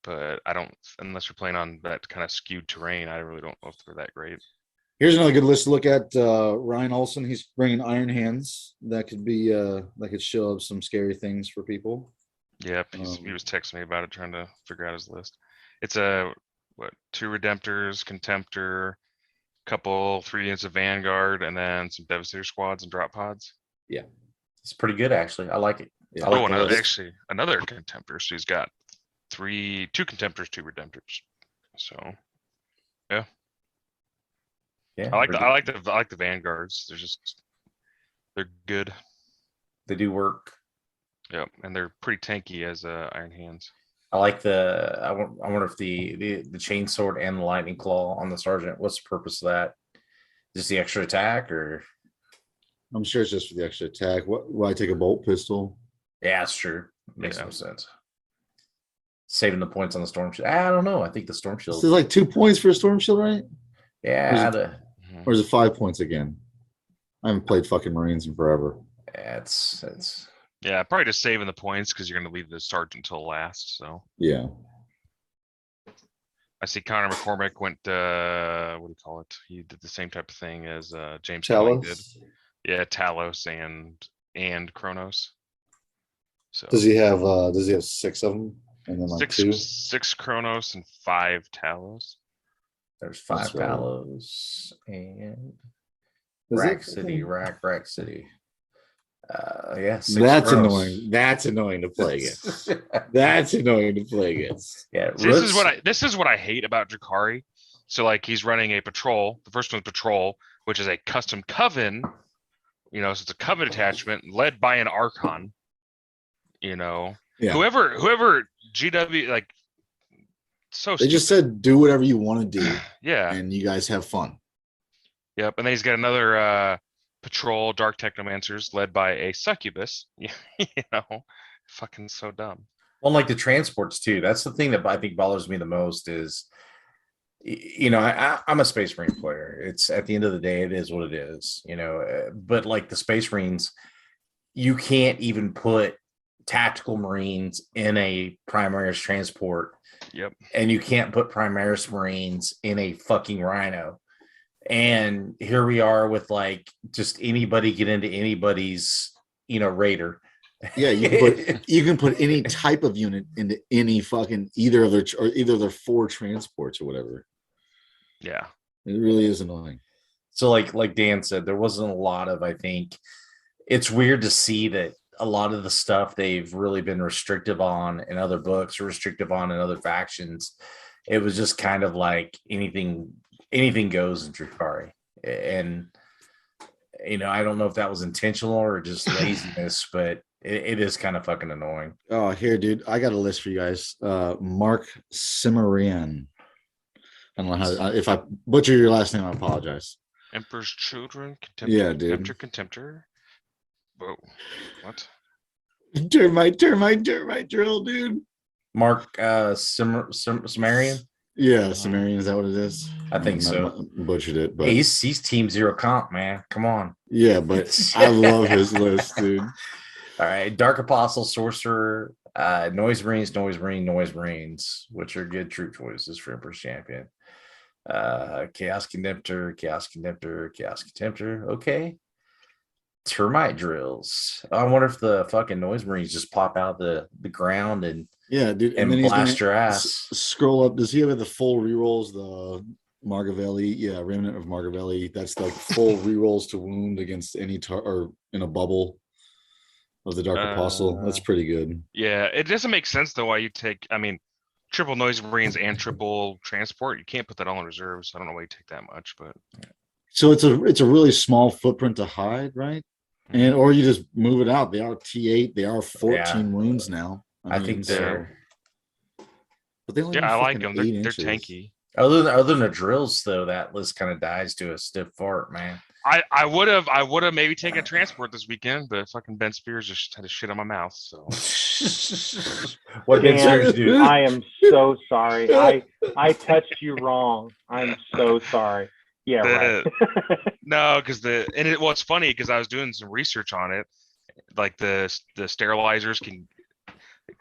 Speaker 6: but I don't, unless you're playing on that kind of skewed terrain, I really don't know if they're that great.
Speaker 4: Here's another good list to look at. Ryan Olson, he's bringing Iron Hands. That could be that could show up some scary things for people.
Speaker 6: Yep, he was texting me about it, trying to figure out his list. It's a 2 Redemptors, Contemptor, couple 3 units of Vanguard, and then some Devastator squads and drop pods.
Speaker 3: Yeah, it's pretty good actually. I like it. Yeah,
Speaker 6: actually another Contemptor. So he's got 2 Contemptors, 2 Redemptors. So yeah. Yeah, I like the Vanguards. They're good.
Speaker 3: They do work.
Speaker 6: Yep, and they're pretty tanky as Iron Hands.
Speaker 3: I like I wonder if the chainsword and the lightning claw on the sergeant. What's the purpose of that? Just the extra attack, or?
Speaker 4: I'm sure it's just for the extra attack. Why take a bolt pistol?
Speaker 3: Yeah, that's true. Makes no sense. Saving the points on the storm shield. I don't know. I think the storm shield.
Speaker 4: This is like 2 points for a storm shield, right?
Speaker 3: Yeah.
Speaker 4: Or is it 5 points again? I haven't played fucking Marines in forever.
Speaker 3: It's.
Speaker 6: Yeah, probably just saving the points because you're going to leave the sergeant until last. So
Speaker 4: yeah.
Speaker 6: I see Conor McCormick went. What do you call it? He did the same type of thing as James Kelly did. Yeah, Talos and Kronos. So
Speaker 4: does he have 6 of them and then like
Speaker 6: 6 Kronos and 5 Talos?
Speaker 3: There's 5 Talos and Rack City. Yeah,
Speaker 4: that's Kronos. Annoying. That's annoying to play against. That's annoying to play against.
Speaker 3: Yeah,
Speaker 6: this is what I hate about Drakari. So like he's running a patrol. The first one's patrol, which is a custom coven. So it's a coven attachment led by an Archon. Whoever GW like. So
Speaker 4: they just said do whatever you want to do.
Speaker 6: Yeah,
Speaker 4: and you guys have fun.
Speaker 6: Yep, and then he's got another patrol Dark Technomancers led by a succubus. Fucking so dumb.
Speaker 3: Well, like the transports too. That's the thing that I think bothers me the most is, I'm a Space Marine player. It's at the end of the day, it is what it is. But like the Space Marines, you can't even put tactical Marines in a Primaris transport.
Speaker 6: Yep.
Speaker 3: And you can't put Primaris Marines in a fucking Rhino. And here we are with like just anybody get into anybody's, Raider.
Speaker 4: Yeah, you can put any type of unit into any fucking either of their 4 transports or whatever.
Speaker 6: Yeah.
Speaker 4: It really is annoying.
Speaker 3: So like Dan said, there wasn't a lot of, I think it's weird to see that a lot of the stuff they've really been restrictive on in other books or restrictive on in other factions. It was just kind of like anything goes in Drukhari. And, I don't know if that was intentional or just laziness, but it is kind of fucking annoying.
Speaker 4: Oh, here, dude, I got a list for you guys. Mark Cimmerian. I don't know how. If I butcher your last name, I apologize.
Speaker 6: Emperor's Children, Contemptor,
Speaker 4: Yeah, dude.
Speaker 6: Contemptor. Whoa, what?
Speaker 4: Termite drill, dude.
Speaker 3: Mark Cimmerian?
Speaker 4: Yeah, Cimmerian, is that what it is?
Speaker 3: I think so.
Speaker 4: Butchered it, but
Speaker 3: he's Team Zero Comp, man. Come on.
Speaker 4: Yeah, but I love his list, dude.
Speaker 3: All right, Dark Apostle, Sorcerer, Noise Marines, Noise Marines, which are good troop choices for Emperor's Champion. Chaos Contemptor. Okay. Termite drills. I wonder if the fucking Noise Marines just pop out the ground and
Speaker 4: dude,
Speaker 3: and
Speaker 4: then
Speaker 3: blast your ass.
Speaker 4: Scroll up. Does he have the full rerolls? The Margavelli, Remnant of Margavelli. That's like full rerolls to wound against any or in a bubble of the Dark Apostle. That's pretty good.
Speaker 6: Yeah, it doesn't make sense though why you take. I mean, triple Noise Marines and triple transport. You can't put that all in reserves. I don't know why you take that much, but
Speaker 4: so it's a really small footprint to hide, right? And or you just move it out. They are T8. They are 14 wounds now.
Speaker 3: I think they're.
Speaker 4: But they only
Speaker 6: I like them. They're
Speaker 4: inches.
Speaker 6: tanky.
Speaker 3: Other than the drills, though, that list kind of dies to a stiff fart, man.
Speaker 6: I would have maybe taken a transport this weekend, but fucking Ben Spears just had a shit on my mouth. So
Speaker 3: what did
Speaker 5: Dan,
Speaker 3: do?
Speaker 5: I am so sorry. I touched you wrong. I'm so sorry. Yeah, right.
Speaker 6: No, because it's funny because I was doing some research on it. Like the sterilizers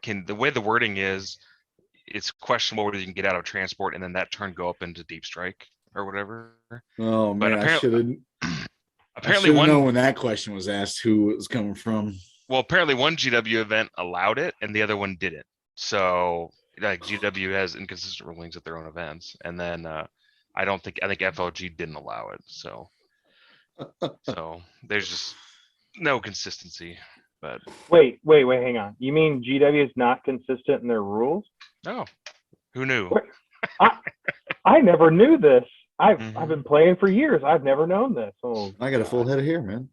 Speaker 6: can the way the wording is, it's questionable whether you can get out of transport and then that turn go up into deep strike or whatever.
Speaker 4: Oh man, I should
Speaker 6: apparently
Speaker 4: know when that question was asked who it was coming from.
Speaker 6: Well, apparently one GW event allowed it and the other one didn't. So like GW has inconsistent rulings at their own events, and then I think FLG didn't allow it. So there's just no consistency. But
Speaker 5: wait, hang on. You mean GW is not consistent in their rules?
Speaker 6: No. Who knew?
Speaker 5: I never knew this. I've been playing for years. I've never known this. Oh,
Speaker 4: I got a full head of hair, man.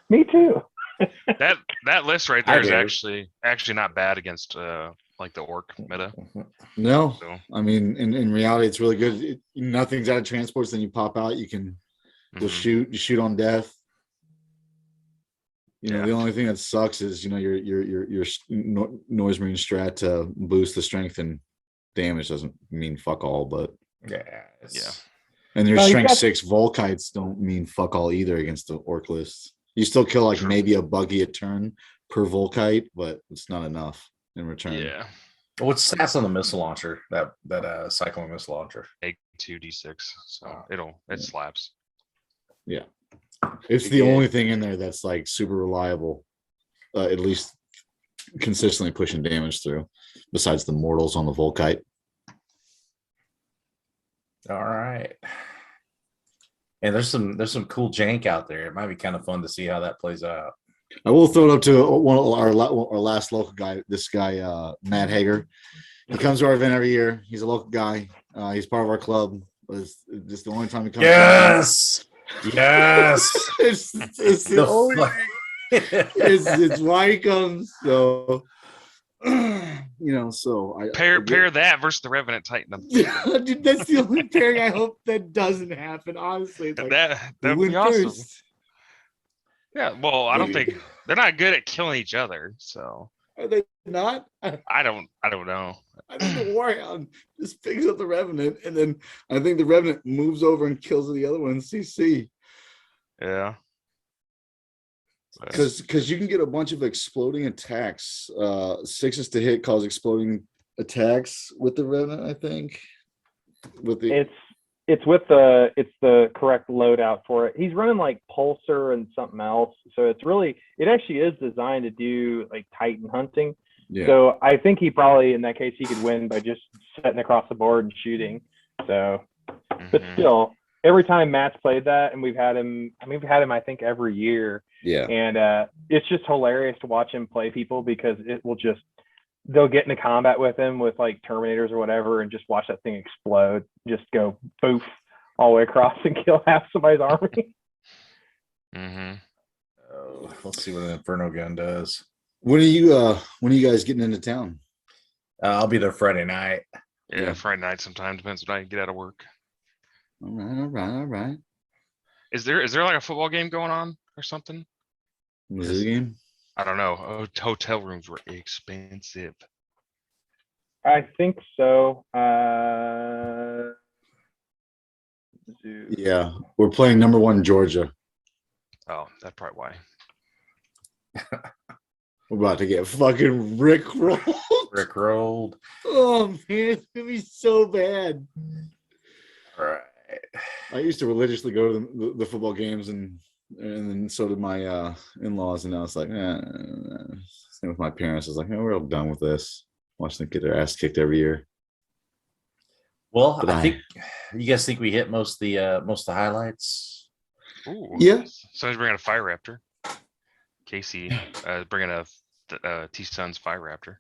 Speaker 5: Me too.
Speaker 6: that list right there is actually not bad against like the orc meta.
Speaker 4: No,
Speaker 6: so.
Speaker 4: I mean in reality it's really good. Nothing's out of transports, then you pop out. You can just shoot on death. You know, the only thing that sucks is your Noise Marine strat to boost the strength and damage doesn't mean fuck all, but and your strength 6 Volkites don't mean fuck all either against the orc list. You still kill like maybe a buggy a turn per Volkite, but it's not enough in return.
Speaker 6: Yeah.
Speaker 3: What's stats on the missile launcher? That cyclone missile launcher.
Speaker 6: 2d6. So it slaps.
Speaker 4: Yeah. It's the only thing in there that's like super reliable, at least consistently pushing damage through, besides the mortals on the Volkite.
Speaker 3: All right. And there's some cool jank out there. It might be kind of fun to see how that plays out.
Speaker 4: I will throw it up to one of our last local guy. This guy, Matt Hager. He comes to our event every year. He's a local guy. He's part of our club. It's just the only time he comes.
Speaker 3: Yes. Yes.
Speaker 4: it's the only thing. It's why he comes. So so I
Speaker 6: pair that versus the Revenant Titan.
Speaker 4: Dude, that's the only pairing I hope that doesn't happen. Honestly, it's like,
Speaker 6: that'd be awesome. Yeah, well, I don't think they're not good at killing each other. So
Speaker 4: are they not?
Speaker 6: I don't know.
Speaker 4: I think the Warhound just picks up the Revenant, and then I think the Revenant moves over and kills the other one. CC.
Speaker 6: Yeah. But
Speaker 4: Because you can get a bunch of exploding attacks. 6s to hit cause exploding attacks with the Revenant, I think. With the
Speaker 5: It's the correct loadout for it. He's running like Pulsar and something else, so it actually is designed to do like Titan hunting.
Speaker 4: yeah.
Speaker 5: So I think he probably, in that case, he could win by just setting across the board and shooting. So, but
Speaker 6: mhm.
Speaker 5: still, every time Matt's played that, and we've had him, I think every year,
Speaker 4: Yeah.
Speaker 5: and it's just hilarious to watch him play people because they'll get into combat with him with like Terminators or whatever, and just watch that thing explode, just go poof all the way across and kill half somebody's army.
Speaker 6: Mm-hmm.
Speaker 3: Let's see what an Inferno gun does.
Speaker 4: When are you guys getting into town?
Speaker 3: I'll be there Friday night.
Speaker 6: Yeah,
Speaker 4: Yeah.
Speaker 6: Friday night sometime depends when I get out of work.
Speaker 4: All right.
Speaker 6: Is there like a football game going on or something?
Speaker 4: Was it a game?
Speaker 6: I don't know. Hotel rooms were expensive.
Speaker 5: I think so.
Speaker 4: Yeah, we're playing number 1 Georgia.
Speaker 6: Oh, that's probably why.
Speaker 4: We're about to get fucking rickrolled.
Speaker 3: Rick rolled.
Speaker 4: Oh man, it's gonna be so bad.
Speaker 3: All right.
Speaker 4: I used to religiously go to the football games, and then so did my in-laws, and now it's like, same with my parents. It's like, we're all done with this. Watching them get their ass kicked every year.
Speaker 3: Well,
Speaker 4: But
Speaker 3: I think you guys think we hit most of the highlights.
Speaker 6: Ooh.
Speaker 4: Yeah.
Speaker 6: Somebody's bringing a Fire Raptor. Casey bringing a T-Sun's Fire Raptor.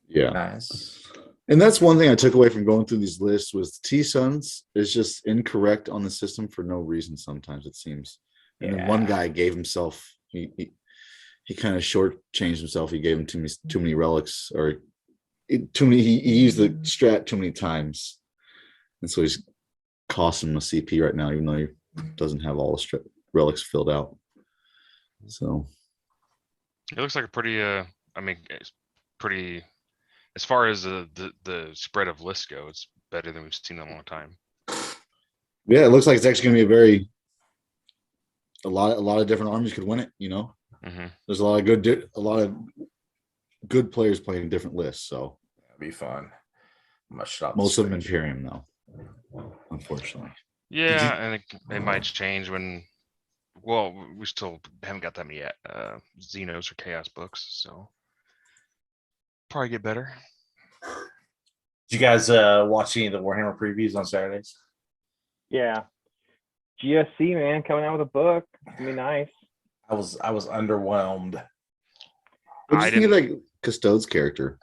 Speaker 4: Yeah.
Speaker 3: Nice.
Speaker 4: And that's one thing I took away from going through these lists was T-Suns is just incorrect on the system for no reason sometimes, it seems. And then one guy gave himself he kind of shortchanged himself. He gave him too many relics, or too many. He used the strat too many times, and so he's costing him a CP right now, even though he doesn't have all the relics filled out. So
Speaker 6: It looks like a pretty. It's pretty. As far as the spread of lists go, it's better than we've seen in a long time.
Speaker 4: yeah, it looks like it's actually going to be a lot of different armies could win it. You know,
Speaker 6: Mm-hmm.
Speaker 4: there's a lot of good players playing different lists. So
Speaker 3: That'd be fun. I'm gonna shut up.
Speaker 4: most of them Imperium though, unfortunately.
Speaker 6: Yeah, and it might change when. Well, we still haven't got them yet. Xenos or Chaos books, so probably get better.
Speaker 3: Did you guys watch any of the Warhammer previews on Saturdays?
Speaker 5: Yeah. GSC, man, coming out with a book. It's gonna be nice.
Speaker 3: I was underwhelmed.
Speaker 4: What do
Speaker 6: I
Speaker 4: you think of
Speaker 6: didn't.
Speaker 4: that Custodes character?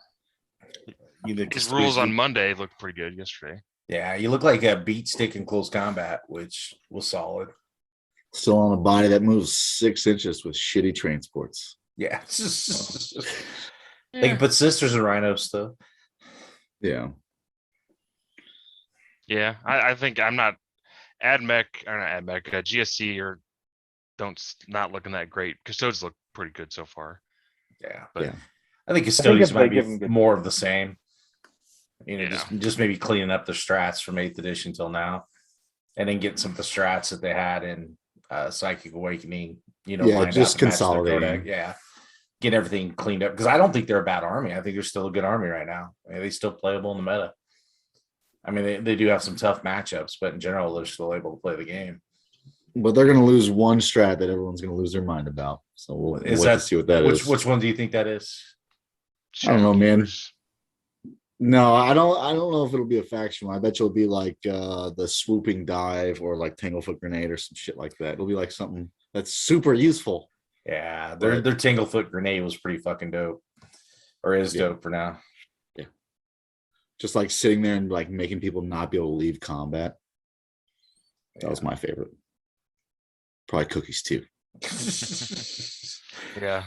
Speaker 6: His rules on Monday looked pretty good yesterday.
Speaker 3: Yeah, you look like a beat stick in close combat, which was solid.
Speaker 4: Still on a body that moves 6 inches with shitty transports.
Speaker 3: Yeah. They can put sisters and rhinos though.
Speaker 4: Yeah.
Speaker 6: Yeah, I think I'm not AdMech or not AdMech, GSC or not looking that great. Custodes look pretty good so far.
Speaker 3: Yeah.
Speaker 6: But
Speaker 4: Yeah.
Speaker 3: I think
Speaker 5: if
Speaker 3: custodians
Speaker 5: they
Speaker 3: might
Speaker 5: give
Speaker 3: be
Speaker 5: them good-
Speaker 3: more of the same. You know,
Speaker 6: Yeah.
Speaker 3: just maybe cleaning up the strats from 8th edition till now, and then getting some of the strats that they had in Psychic Awakening. You know,
Speaker 4: Yeah,
Speaker 3: lined
Speaker 4: just
Speaker 3: up to match their
Speaker 4: consolidating.
Speaker 3: codex. Yeah, get everything cleaned up because I don't think they're a bad army. I think they're still a good army right now. I mean, they're still playable in the meta. I mean, they do have some tough matchups, but in general, they're still able to play the game.
Speaker 4: But they're going to lose one strat that everyone's going to lose their mind about. So we'll wait to see what that is.
Speaker 3: Which one do you think that is?
Speaker 4: I don't know, man.
Speaker 6: Challengers.
Speaker 4: No, I don't know if it'll be a faction. I bet you it'll be like the swooping dive or like Tanglefoot grenade or some shit like that. It'll be like something that's super useful.
Speaker 3: Yeah, their Tanglefoot grenade was pretty fucking dope, or is dope for now.
Speaker 4: Yeah, just like sitting there and like making people not be able to leave combat. That was my favorite. Probably cookies too.
Speaker 6: Yeah.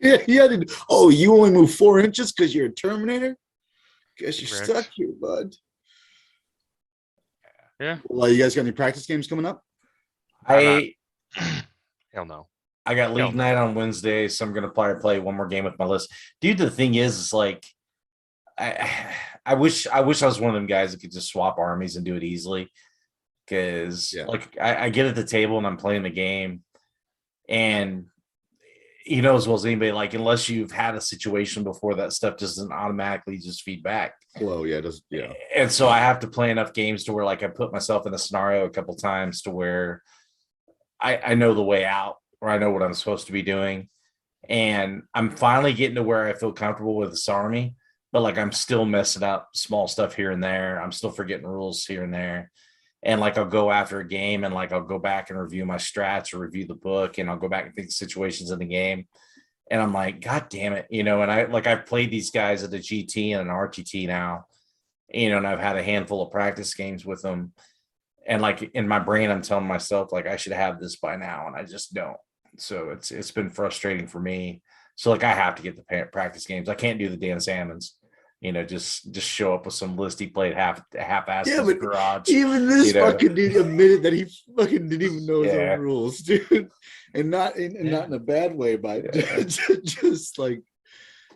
Speaker 4: Yeah. Oh, you only move 4 inches because you're a Terminator? Guess you're
Speaker 6: Correct.
Speaker 4: stuck here, bud.
Speaker 6: Yeah.
Speaker 4: Well, you guys got any practice games coming up?
Speaker 3: I
Speaker 6: Hell no.
Speaker 3: I got league night on Wednesday, so I'm gonna play one more game with my list. Dude, the thing is like I wish I was one of them guys that could just swap armies and do it easily. Because like I get at the table and I'm playing the game, and you know as well as anybody, like unless you've had a situation before, that stuff doesn't automatically just feed back.
Speaker 4: Flow, yeah, it does, yeah.
Speaker 3: And so I have to play enough games to where like I put myself in a scenario a couple times to where I know the way out, or I know what I'm supposed to be doing. And I'm finally getting to where I feel comfortable with this army, but like I'm still messing up small stuff here and there. I'm still forgetting rules here and there. And like I'll go after a game and like I'll go back and review my strats or review the book, and I'll go back and think of situations in the game. And I'm like, God damn it, you know, and I've played these guys at a GT and an RTT now, you know, and I've had a handful of practice games with them. And like in my brain, I'm telling myself like I should have this by now, and I just don't. So it's been frustrating for me. So like I have to get the practice games. I can't do the Dan Salmons, you know, just show up with some list he played half-assed in the garage.
Speaker 4: Even this
Speaker 3: you know?
Speaker 4: fucking dude admitted that he fucking didn't even know his
Speaker 3: Yeah.
Speaker 4: own rules, dude, and not in a bad way, but just like,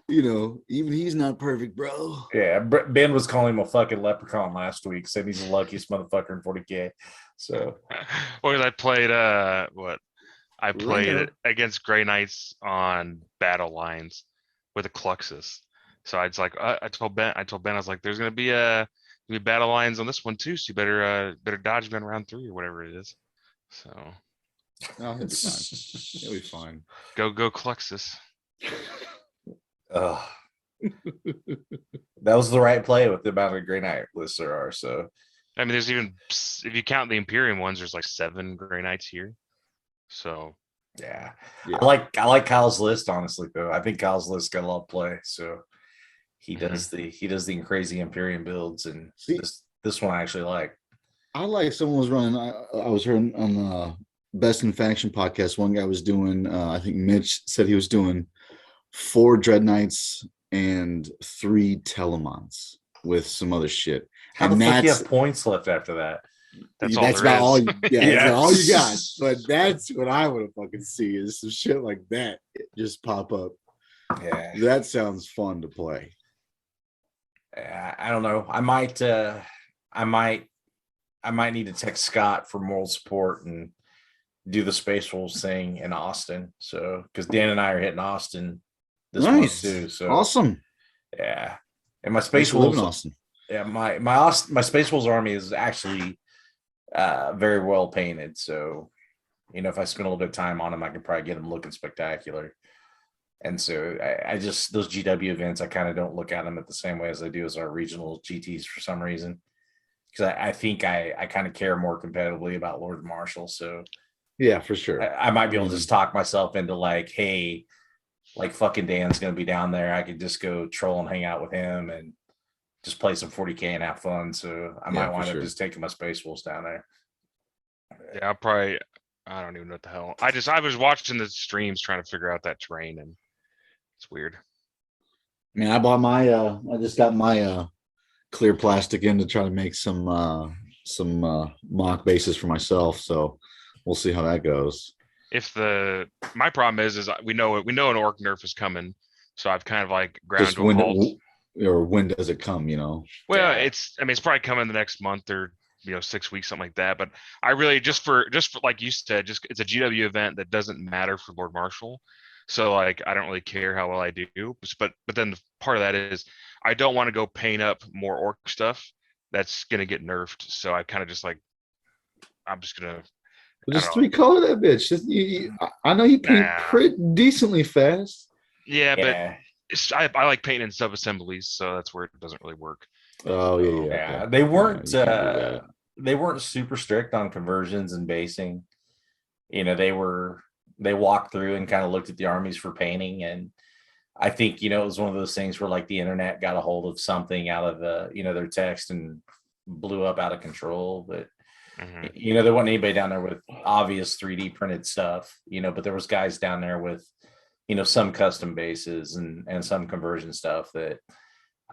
Speaker 4: you know, even he's not perfect, bro.
Speaker 3: Yeah, Ben was calling him a fucking leprechaun last week. Said he's the luckiest motherfucker in 40k. So,
Speaker 6: Or I played what? I played
Speaker 4: Ringo.
Speaker 6: it against Grey Knights on battle lines with a Cluxus. So I was like, I told Ben, I was like, there's gonna be battle lines on this one too. So you better dodge me on round 3 or whatever it is. So
Speaker 4: Oh, he'll be fine. He'll be fine.
Speaker 6: go Cluxus.
Speaker 3: that was the right play with the amount of Grey Knight lists there are. So,
Speaker 6: I mean, there's even, if you count the Imperium ones, there's like 7 Grey Knights here. So
Speaker 3: yeah.
Speaker 4: Yeah.
Speaker 3: I like Kyle's list, honestly, though. I think Kyle's list got a lot of play. So he does the crazy Imperium builds, and
Speaker 4: See,
Speaker 3: this one I actually like.
Speaker 4: I like someone was running. I was hearing on the Best in Faction podcast. One guy was doing. I think Mitch said he was doing 4 Dread Knights and 3 Telemons with some other shit.
Speaker 3: How
Speaker 4: And
Speaker 3: the fuck you
Speaker 4: that's
Speaker 3: have points left after that?
Speaker 6: that's
Speaker 4: that's
Speaker 6: all there
Speaker 4: about all.
Speaker 6: is.
Speaker 4: Yeah, that's all you got.
Speaker 3: Yes.
Speaker 4: But that's what I want to fucking see is some shit like that just pop up.
Speaker 3: Yeah.
Speaker 4: That sounds fun to play.
Speaker 3: I don't know. I might need to text Scott for moral support and do the Space Wolves thing in Austin. So, because Dan and I are hitting Austin this month too. So
Speaker 4: Awesome.
Speaker 3: yeah. And my
Speaker 4: Thanks
Speaker 3: Space
Speaker 4: for living in
Speaker 3: Wolves,
Speaker 4: Austin.
Speaker 3: yeah, my Space Wolves army is actually very well painted. So, you know, if I spend a little bit of time on them, I could probably get them looking spectacular. And so I just, those GW events, I kind of don't look at them at the same way as I do as our regional GTs for some reason. Because I think I kind of care more competitively about Lord Marshall. So
Speaker 4: Yeah, for sure.
Speaker 3: I might be able to just talk myself into like, hey, like fucking Dan's going to be down there. I could just go troll and hang out with him and just play some 40k and have fun. So I might wind up just taking my Space Wolves down there.
Speaker 6: Yeah, I don't even know what the hell. I was watching the streams trying to figure out that terrain, and it's weird.
Speaker 4: I mean, I bought my I just got my clear plastic in to try to make some mock bases for myself. So we'll see how that goes.
Speaker 6: My problem is we know an orc nerf is coming, so I've kind of like ground
Speaker 4: Just
Speaker 6: to a halt.
Speaker 4: when does it come, you know?
Speaker 6: Well, it's probably coming the next month or 6 weeks, something like that. But I really just for like you said, just it's a GW event that doesn't matter for Lord Marshall. So like I don't really care how well I do. But then part of that is I don't want to go paint up more orc stuff that's gonna get nerfed. So I kind of just like I'm just gonna
Speaker 4: Just 3-color that bitch. I know you paint pretty decently fast.
Speaker 6: Yeah, but I like painting in sub assemblies, so that's where it doesn't really work.
Speaker 4: Oh yeah.
Speaker 3: Okay. They weren't super strict on conversions and basing. You know, they walked through and kind of looked at the armies for painting, and I think, it was one of those things where like the internet got a hold of something out of their text and blew up out of control. But there wasn't anybody down there with obvious 3D printed stuff, but there was guys down there with some custom bases and some conversion stuff that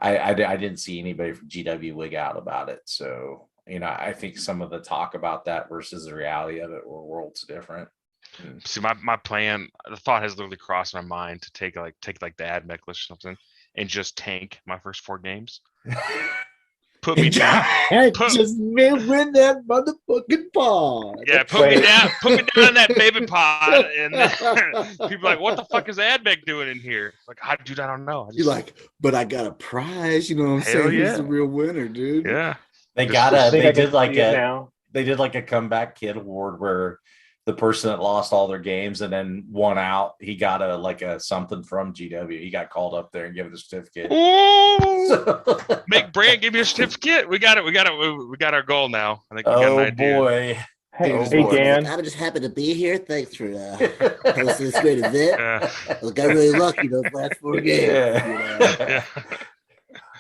Speaker 3: I didn't see anybody from GW wig out about it. So, I think some of the talk about that versus the reality of it were worlds different.
Speaker 6: See, my plan, the thought has literally crossed my mind to take like the ad mechless or something and just tank my first 4 games. Put me down. Put-
Speaker 4: just win that motherfucking pod.
Speaker 6: Yeah, put me down in that baby pod, and then people are like, "What the fuck is Admech doing in here?" Like, dude, I don't know.
Speaker 4: You're like, but I got a prize. You know what I'm
Speaker 6: Hell
Speaker 4: saying? Who's
Speaker 6: yeah.
Speaker 4: the real winner, dude?
Speaker 6: yeah,
Speaker 2: They
Speaker 6: Just-
Speaker 2: got
Speaker 5: I
Speaker 2: a.
Speaker 5: think
Speaker 2: They
Speaker 5: I can
Speaker 2: did like
Speaker 5: see it
Speaker 2: a.
Speaker 5: now.
Speaker 2: They did like a comeback kid award where the person that lost all their games and then won out, he got a something from GW. He got called up there and given the certificate.
Speaker 6: Ooh, make Brand give me a certificate. We got it. We got our goal now. I think we got an
Speaker 2: Oh
Speaker 6: idea.
Speaker 2: boy.
Speaker 5: Hey,
Speaker 2: Oh,
Speaker 5: hey
Speaker 2: boy.
Speaker 5: Dan.
Speaker 7: I'm just happy to be here. Thanks for hosting this great event.
Speaker 6: Yeah.
Speaker 7: I got really lucky those last 4 games.
Speaker 6: Yeah.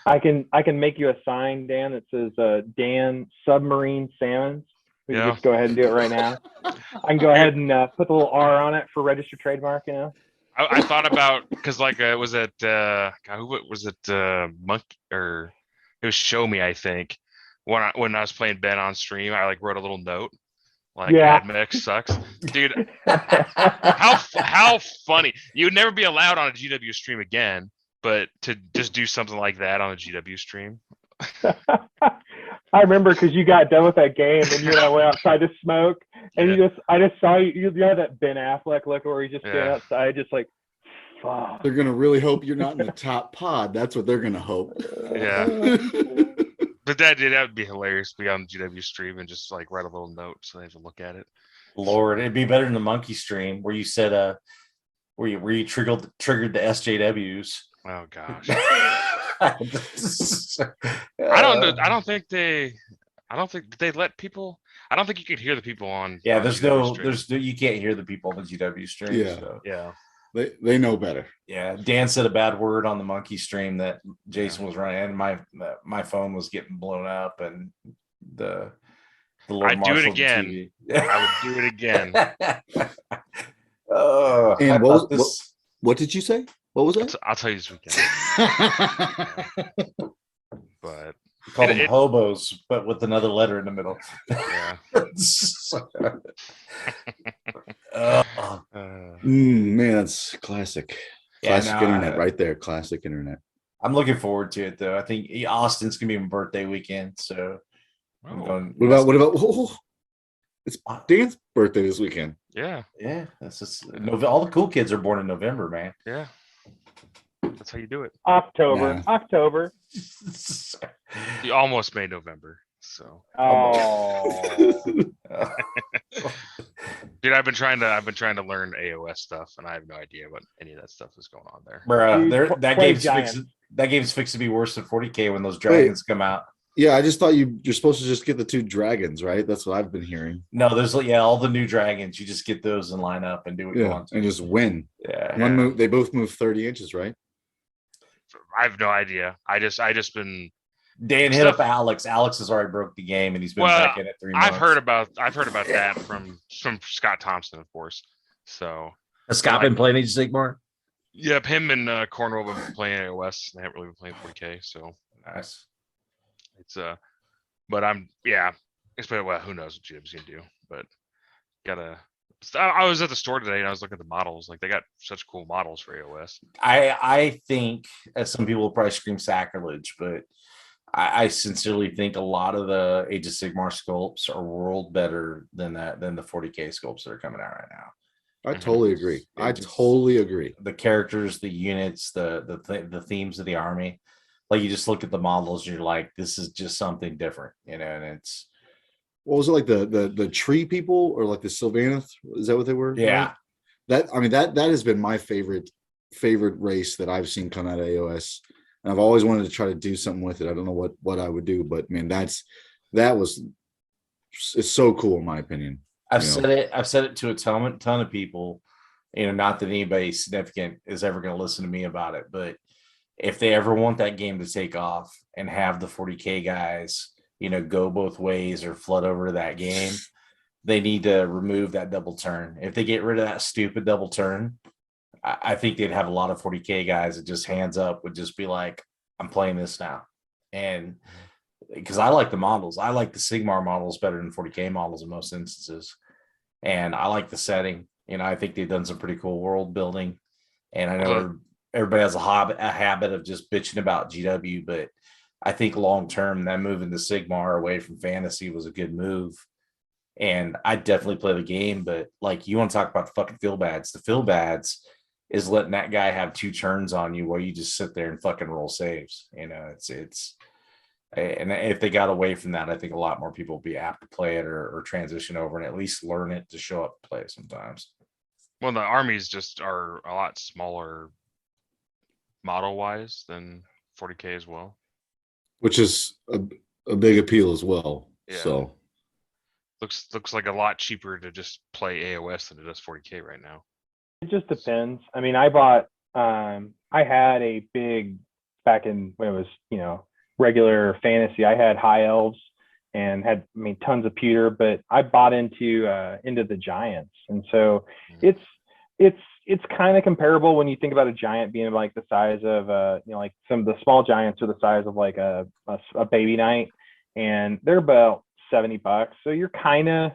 Speaker 5: I can make you a sign, Dan, that says Dan Submarine Salmons. We can
Speaker 6: Yeah.
Speaker 5: just go ahead and do it right now. I can go ahead and put the little R on it for registered trademark, you know?
Speaker 6: I thought about because was it God, who was it Monkey or it was Show Me, I think, when I was playing Ben on stream, I like wrote a little note like
Speaker 5: Yeah.
Speaker 6: Admech sucks, dude. How funny! You'd never be allowed on a GW stream again, but to just do something like that on a GW stream.
Speaker 5: I remember because you got done with that game and you and I went outside to smoke, and I just saw you had that Ben Affleck look where you just stand
Speaker 6: Yeah.
Speaker 5: outside, just like, fuck.
Speaker 4: They're gonna really hope you're not in the top pod. That's what they're gonna hope.
Speaker 6: Yeah. But that would be hilarious to be on the GW stream and just like write a little note so they have to look at it.
Speaker 2: Lord, it'd be better than the monkey stream where you said where you triggered the SJWs.
Speaker 6: Oh gosh.
Speaker 2: I
Speaker 6: don't think they let people. I don't think you could hear the people on.
Speaker 2: Yeah,
Speaker 6: on
Speaker 2: there's
Speaker 6: GW stream.
Speaker 2: you can't hear the people on the GW stream.
Speaker 4: Yeah.
Speaker 2: So.
Speaker 6: Yeah.
Speaker 4: They know better.
Speaker 2: Yeah, Dan said a bad word on the monkey stream that Jason was running, and my phone was getting blown up, and the Lord
Speaker 6: I'd do it
Speaker 2: Marshal of the
Speaker 6: again.
Speaker 2: TV.
Speaker 6: I would do it again.
Speaker 2: Oh,
Speaker 4: And
Speaker 2: I
Speaker 4: what
Speaker 2: thought
Speaker 4: was- what did you say? What was that?
Speaker 6: I'll tell you this weekend. But
Speaker 2: we call them
Speaker 6: it-
Speaker 2: hobos, but with another letter in the middle.
Speaker 6: yeah.
Speaker 2: Oh.
Speaker 4: Man, that's classic.
Speaker 2: Yeah,
Speaker 4: Classic
Speaker 2: no,
Speaker 4: internet right there. Classic internet.
Speaker 2: I'm looking forward to it though. I think Austin's gonna be my birthday weekend, so I'm
Speaker 6: Oh,
Speaker 2: going.
Speaker 4: What about it's Dan's birthday this weekend.
Speaker 6: yeah,
Speaker 2: Yeah, that's just all the cool kids are born in November, man.
Speaker 6: yeah. That's how you do it.
Speaker 5: October.
Speaker 4: Yeah.
Speaker 5: October.
Speaker 6: You almost made November, so
Speaker 5: Oh.
Speaker 6: dude, I've been trying to learn AOS stuff, and I have no idea what any of that stuff is going on there.
Speaker 2: Bruh,
Speaker 5: Dude,
Speaker 2: that
Speaker 5: play
Speaker 2: game's
Speaker 5: Giants.
Speaker 2: fixed to be worse than 40k when those dragons come out.
Speaker 4: Yeah, I just thought you're supposed to just get the 2 dragons, right? That's what I've been hearing.
Speaker 2: No, there's all the new dragons. You just get those and line up and do what you
Speaker 4: Yeah,
Speaker 2: want to.
Speaker 4: and just win.
Speaker 2: Yeah.
Speaker 4: One move, they both move 30 inches, right?
Speaker 6: I have no idea. I just been.
Speaker 2: Dan hit
Speaker 6: Stuff-
Speaker 2: up Alex. Alex has already broke the game and he's been
Speaker 6: Well,
Speaker 2: back in it 3 months.
Speaker 6: I've heard about that from Scott Thompson, of course. So
Speaker 2: Has Scott been playing Age of Sigmar?
Speaker 6: yep, him and Cornwall have been playing AOS. They haven't really been playing 40k, so
Speaker 2: Nice.
Speaker 6: it's but well, who knows what GM's gonna do, but I was at the store today and I was looking at the models. Like they got such cool models for AOS.
Speaker 2: I think, as some people will probably scream sacrilege, but I sincerely think a lot of the Age of Sigmar sculpts are world better than the 40k sculpts that are coming out right now.
Speaker 4: I totally agree. I totally agree.
Speaker 2: The characters, the units, the themes of the army. Like you just look at the models and you're like, this is just something different, and it's
Speaker 4: What was it like the tree people or like the Sylvaneth? Is that what they were?
Speaker 2: yeah.
Speaker 4: That has been my favorite race that I've seen come out of AOS. And I've always wanted to try to do something with it. I don't know what I would do, but man, it's so cool in my opinion.
Speaker 2: I've said it to a ton of people, not that anybody significant is ever going to listen to me about it, but if they ever want that game to take off and have the 40k guys, go both ways or flood over to that game, they need to remove that double turn. If they get rid of that stupid double turn, I think they'd have a lot of 40k guys that just hands up would just be like, I'm playing this now. And because I like the models, I like the Sigmar models better than 40k models in most instances. And I like the setting. I think they've done some pretty cool world building. And I know everybody has a habit of just bitching about GW, but
Speaker 3: I think long term that moving the Sigmar away from fantasy was a good move. And I definitely play the game, but like you want to talk about the fucking feel bads. The feel bads is letting that guy have 2 turns on you while you just sit there and fucking roll saves. You know, it's and if they got away from that, I think a lot more people would be apt to play it or transition over and at least learn it to show up to play it sometimes.
Speaker 6: Well, the armies just are a lot smaller model wise than 40k as well.
Speaker 4: Which is a big appeal as well.
Speaker 6: Yeah.
Speaker 4: So
Speaker 6: Looks like a lot cheaper to just play AOS than it does 40k right now.
Speaker 5: It just depends. I mean, I bought, I had a big, back in when it was, you know, regular fantasy, I had high elves and had, I mean, tons of pewter, but I bought into the giants. And so it's kind of comparable when you think about a giant being like the size of, you know, like some of the small giants are the size of like a baby knight, and they're about $70. So you're kind of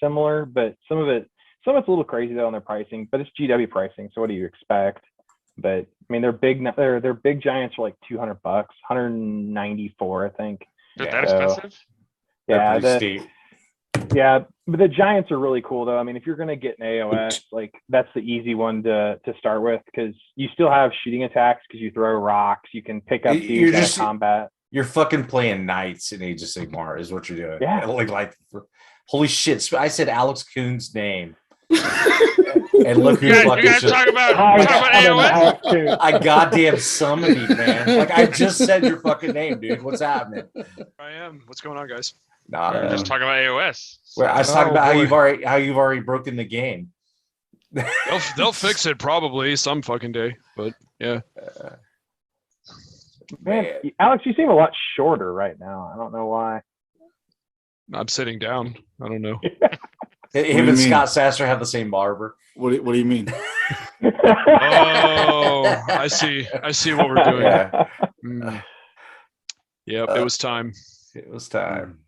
Speaker 5: similar, but some of it's a little crazy though on their pricing, but it's GW pricing. So what do you expect? But I mean, they're big giants are like $200, 194, I think.
Speaker 6: Is that expensive?
Speaker 5: Yeah,
Speaker 3: Steep.
Speaker 5: yeah, but the giants are really cool though. I mean, if you're gonna get an AOS, like that's the easy one to start with, because you still have shooting attacks because you throw rocks, you can pick up
Speaker 3: You're
Speaker 5: dudes
Speaker 3: just-
Speaker 5: in combat.
Speaker 3: You're fucking playing knights in Age of Sigmar is what you're doing.
Speaker 5: Yeah.
Speaker 3: Like holy shit. I said Alex Kuhn's name. And look who's
Speaker 6: You
Speaker 3: fucking
Speaker 6: guys
Speaker 3: just,
Speaker 6: talk about AOS?
Speaker 3: I goddamn summoned you, man. Like I just said your fucking name, dude. What's happening?
Speaker 8: I am. What's going on, guys?
Speaker 3: Nah,
Speaker 6: We're just talking about AOS.
Speaker 3: well, I was talking about how you've already broken the game.
Speaker 8: They'll fix it probably some fucking day, but yeah.
Speaker 5: Man, Alex, you seem a lot shorter right now. I don't know why.
Speaker 8: I'm sitting down. I don't know.
Speaker 3: Him and Scott Sasser have the same barber.
Speaker 4: what do you mean?
Speaker 8: Oh, I see what we're doing.
Speaker 3: Yeah,
Speaker 8: Mm. Yep, it was time.
Speaker 3: it was time.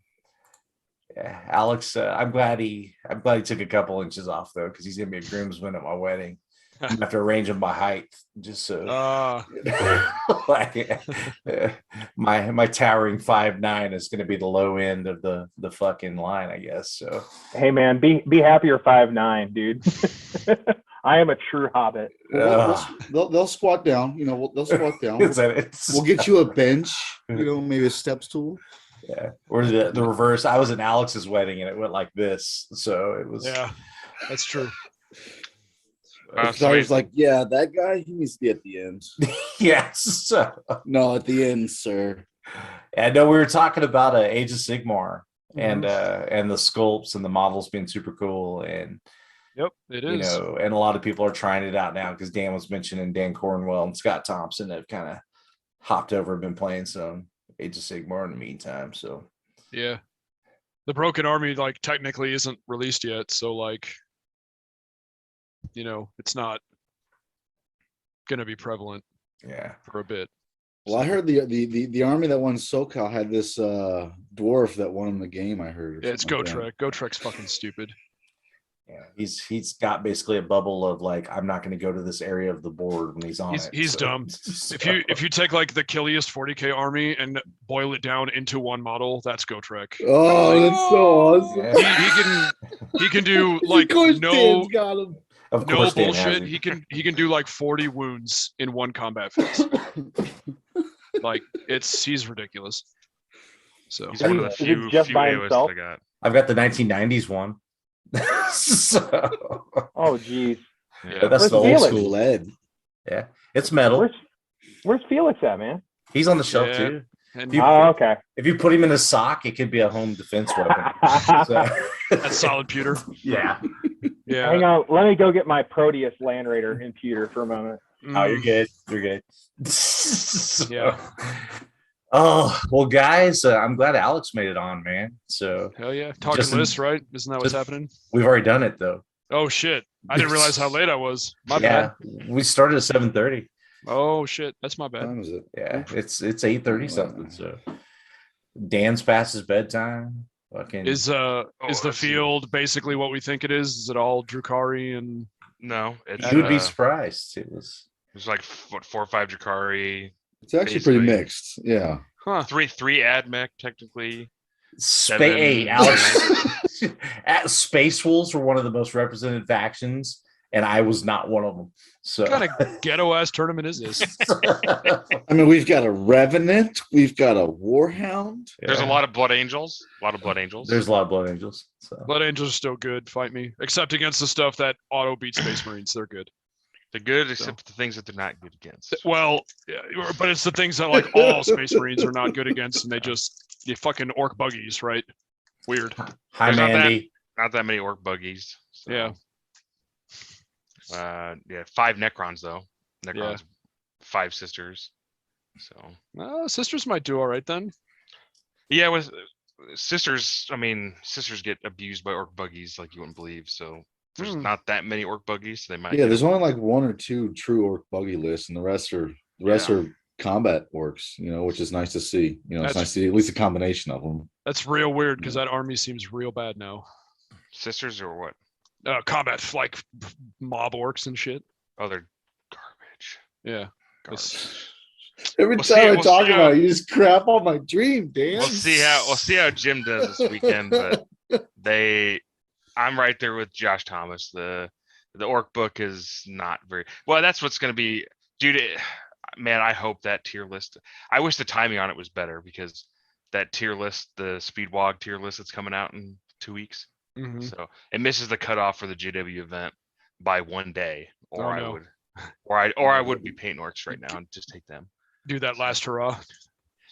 Speaker 3: Yeah, Alex. I'm glad he took a couple inches off though, because he's gonna be a groomsman at my wedding. I have to arrange him by height, just so. Like, my towering 5'9" is going to be the low end of the fucking line, I guess. So.
Speaker 5: Hey man, be happy you're 5'9", dude. I am a true hobbit.
Speaker 4: They'll squat down. You know, they'll squat down. We'll get you a bench. You know, maybe a step stool.
Speaker 3: Yeah, or the reverse. I was at Alex's wedding and it went like this, so it was.
Speaker 8: Yeah, that's true.
Speaker 7: I was like, yeah, that guy, he needs to be at the end.
Speaker 3: Yes.
Speaker 7: No, at the end, sir.
Speaker 3: I know we were talking about Age of Sigmar and the sculpts and the models being super cool, and
Speaker 8: Yep, it is.
Speaker 3: you know, and a lot of people are trying it out now because Dan was mentioning Dan Cornwell and Scott Thompson have kind of hopped over and been playing some Age of Sigmar in the meantime. So
Speaker 8: Yeah. The Broken Army, like, technically isn't released yet, so like, you know, it's not gonna be prevalent
Speaker 3: yeah,
Speaker 8: for a bit.
Speaker 4: Well, I heard the army that won SoCal had this dwarf that won the game. I heard.
Speaker 8: Yeah, it's Gotrek. Gotrek's fucking stupid.
Speaker 3: yeah, he's got basically a bubble of like, I'm not going to go to this area of the board when he's on it.
Speaker 8: He's
Speaker 3: so-
Speaker 8: dumb. If you take like the killiest 40k army and boil it down into one model, that's Gotrek.
Speaker 4: Oh, that's so awesome.
Speaker 3: Yeah.
Speaker 8: He can do like
Speaker 4: Of course
Speaker 8: no
Speaker 4: Dan's got him.
Speaker 3: Of
Speaker 8: no
Speaker 3: course, Dan has
Speaker 8: bullshit.
Speaker 3: him.
Speaker 8: He can do like 40 wounds in one combat phase. Like he's ridiculous. So
Speaker 6: He's one of the
Speaker 5: Is it
Speaker 6: few
Speaker 5: just by
Speaker 6: AOS
Speaker 5: himself?
Speaker 6: I got.
Speaker 3: I've got the 1990s one. So,
Speaker 5: Oh geez.
Speaker 6: Yeah.
Speaker 3: that's
Speaker 5: Where's
Speaker 3: the old
Speaker 5: Felix?
Speaker 3: school.
Speaker 7: Lead.
Speaker 3: Yeah, it's metal.
Speaker 5: Where's Felix at, man?
Speaker 3: He's on the shelf
Speaker 8: Yeah.
Speaker 3: too.
Speaker 8: and
Speaker 3: You-
Speaker 5: Oh, okay.
Speaker 3: If you put him in a sock, it could be a home defense weapon. So,
Speaker 8: that's solid pewter.
Speaker 3: yeah.
Speaker 8: Yeah.
Speaker 5: Hang on, let me go get my Proteus Land Raider in pewter for a moment.
Speaker 3: Oh, you're
Speaker 8: Mm,
Speaker 3: good. You're good. So-
Speaker 8: Yeah.
Speaker 3: Oh well, guys, I'm glad Alex made it on, man. So
Speaker 8: Hell yeah. Talking
Speaker 3: Just in-
Speaker 8: lists, right? Isn't that what's
Speaker 3: just-
Speaker 8: happening?
Speaker 3: we've already done it though.
Speaker 8: Oh shit. I didn't realize how late I was. My
Speaker 3: Yeah,
Speaker 8: bad.
Speaker 3: we started at 7:30.
Speaker 8: Oh shit. That's my
Speaker 4: What
Speaker 8: bad.
Speaker 4: time is it?
Speaker 3: Yeah, it's 8:30 something. So Dan's past his bedtime. Fucking
Speaker 8: Is the
Speaker 6: I see.
Speaker 8: field basically what we think it is? Is it all Drukari and
Speaker 6: No, it's
Speaker 3: you would be surprised. It was
Speaker 6: there's like 4 or 5 Drakari,
Speaker 7: It's actually pretty
Speaker 6: Basically.
Speaker 7: mixed. Yeah.
Speaker 8: Huh.
Speaker 6: Three AdMech technically.
Speaker 2: Hey, Alex. Space Wolves were one of the most represented factions, and I was not one of them. So,
Speaker 8: What kind of ghetto ass tournament is this?
Speaker 7: I mean, we've got a Revenant, we've got a Warhound.
Speaker 6: There's a lot of Blood Angels.
Speaker 2: There's a lot of Blood Angels. So.
Speaker 8: Blood Angels are still good. Fight me, except against the stuff that auto beat Space Marines. They're good.
Speaker 6: They're good, except the things that they're not good against.
Speaker 8: Well, yeah, but it's the things that like all Space Marines are not good against, and they fucking orc buggies, right? Weird.
Speaker 2: Hi,
Speaker 6: There's
Speaker 2: Mandy.
Speaker 6: Not that many orc buggies. So.
Speaker 8: Yeah.
Speaker 6: 5 Necrons though. Necrons,
Speaker 8: Yeah.
Speaker 6: 5 sisters. So
Speaker 8: Sisters might do all right then.
Speaker 6: yeah, with sisters, I mean, sisters get abused by orc buggies like you wouldn't believe. So there's not that many orc buggies. So they might.
Speaker 7: Yeah, there's only like 1 or 2 true orc buggy lists, and the rest are combat orcs. You know, which is nice to see. You know, it's nice to see at least a combination of them.
Speaker 8: That's real weird because that army seems real bad now.
Speaker 6: Sisters or what?
Speaker 8: Combat like mob orcs and shit.
Speaker 6: Oh, they're garbage.
Speaker 8: Yeah.
Speaker 6: Garbage.
Speaker 7: Every
Speaker 6: We'll
Speaker 7: time I
Speaker 6: see
Speaker 7: talk
Speaker 6: how-
Speaker 7: about it, you just crap on my dream, Dan.
Speaker 6: We'll see how Jim does this weekend, but I'm right there with Josh Thomas. The orc book is not very well. That's what's going to be, dude. Man, I hope that tier list. I wish the timing on it was better because that tier list, the Speedwog tier list, that's coming out in 2 weeks.
Speaker 8: Mm-hmm.
Speaker 6: So it misses the cutoff for the GW event by 1 day, or I would be painting orcs right now and just take them.
Speaker 8: Do that last hurrah.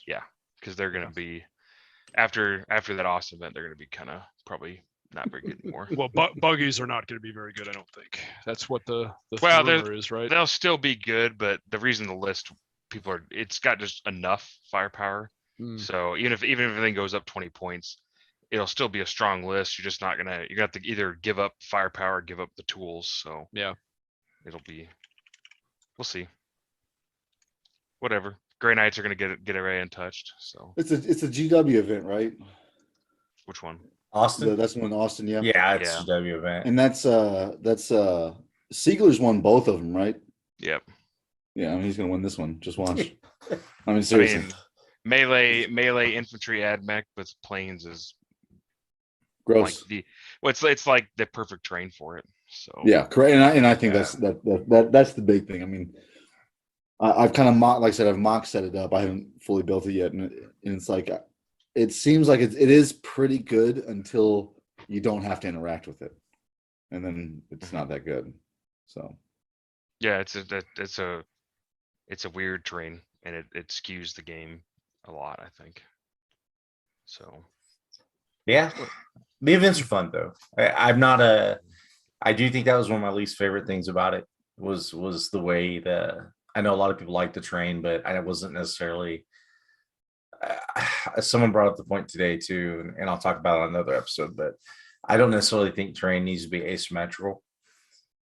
Speaker 6: Yeah, because they're gonna be after that Austin event, they're gonna be kind of probably not very good anymore.
Speaker 8: Well, buggies are not going to be very good. I don't think that's what the rumor is, right?
Speaker 6: They'll still be good, but the reason the list it's got just enough firepower. So even if everything goes up 20 points, it'll still be a strong list. You're just not gonna. You're gonna have to either give up firepower, or give up the tools. So
Speaker 8: yeah,
Speaker 6: it'll be. We'll see. Whatever. Grey Knights are gonna get array untouched. So
Speaker 4: It's a GW event, right?
Speaker 6: which one?
Speaker 2: Austin.
Speaker 4: That's when Austin, yeah.
Speaker 2: Yeah, it's
Speaker 6: Yeah.
Speaker 2: a GW event.
Speaker 4: And that's Siegler's won both of them, right?
Speaker 6: Yep.
Speaker 4: Yeah, I mean he's gonna win this one. Just watch. I mean seriously.
Speaker 6: Melee infantry admech with planes is
Speaker 4: Gross.
Speaker 6: like it's like the perfect terrain for it. So
Speaker 4: Yeah, correct. And I think
Speaker 6: Yeah.
Speaker 4: that's the big thing. I mean, I've kind of like I said, I've mock set it up. I haven't fully built it yet, and it's like it seems like it is pretty good until you don't have to interact with it, and then it's not that good. So
Speaker 6: yeah, it's a weird terrain and it skews the game a lot, I think. So
Speaker 2: Yeah, the events are fun though. I do think that was one of my least favorite things about it was the way that I know a lot of people like the train, but I wasn't necessarily. Someone brought up the point today too, and I'll talk about it on another episode. But I don't necessarily think terrain needs to be asymmetrical,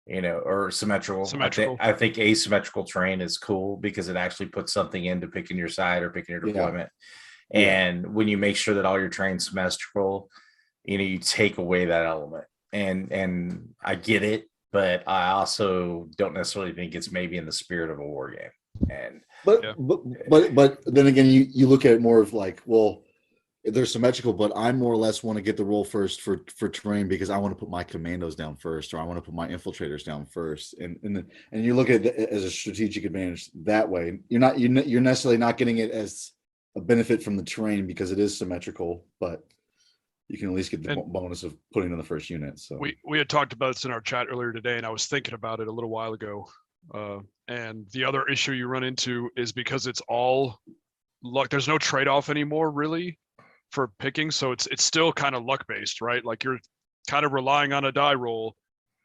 Speaker 2: or symmetrical. I think asymmetrical terrain is cool because it actually puts something into picking your side or picking your deployment.
Speaker 4: Yeah.
Speaker 2: And when you make sure that all your terrain's symmetrical, you take away that element. And I get it, but I also don't necessarily think it's maybe in the spirit of a war game. And
Speaker 4: but then again, you look at it more of like, well, they're symmetrical, but I more or less want to get the roll first for terrain because I want to put my commandos down first, or I want to put my infiltrators down first, and you look at it as a strategic advantage that way. You're necessarily not getting it as a benefit from the terrain because it is symmetrical, but you can at least get the bonus of putting in the first unit. So
Speaker 8: we had talked about this in our chat earlier today, and I was thinking about it a little while ago. And the other issue you run into is because it's all luck. There's no trade-off anymore, really, for picking. So it's still kind of luck-based, right? Like you're kind of relying on a die roll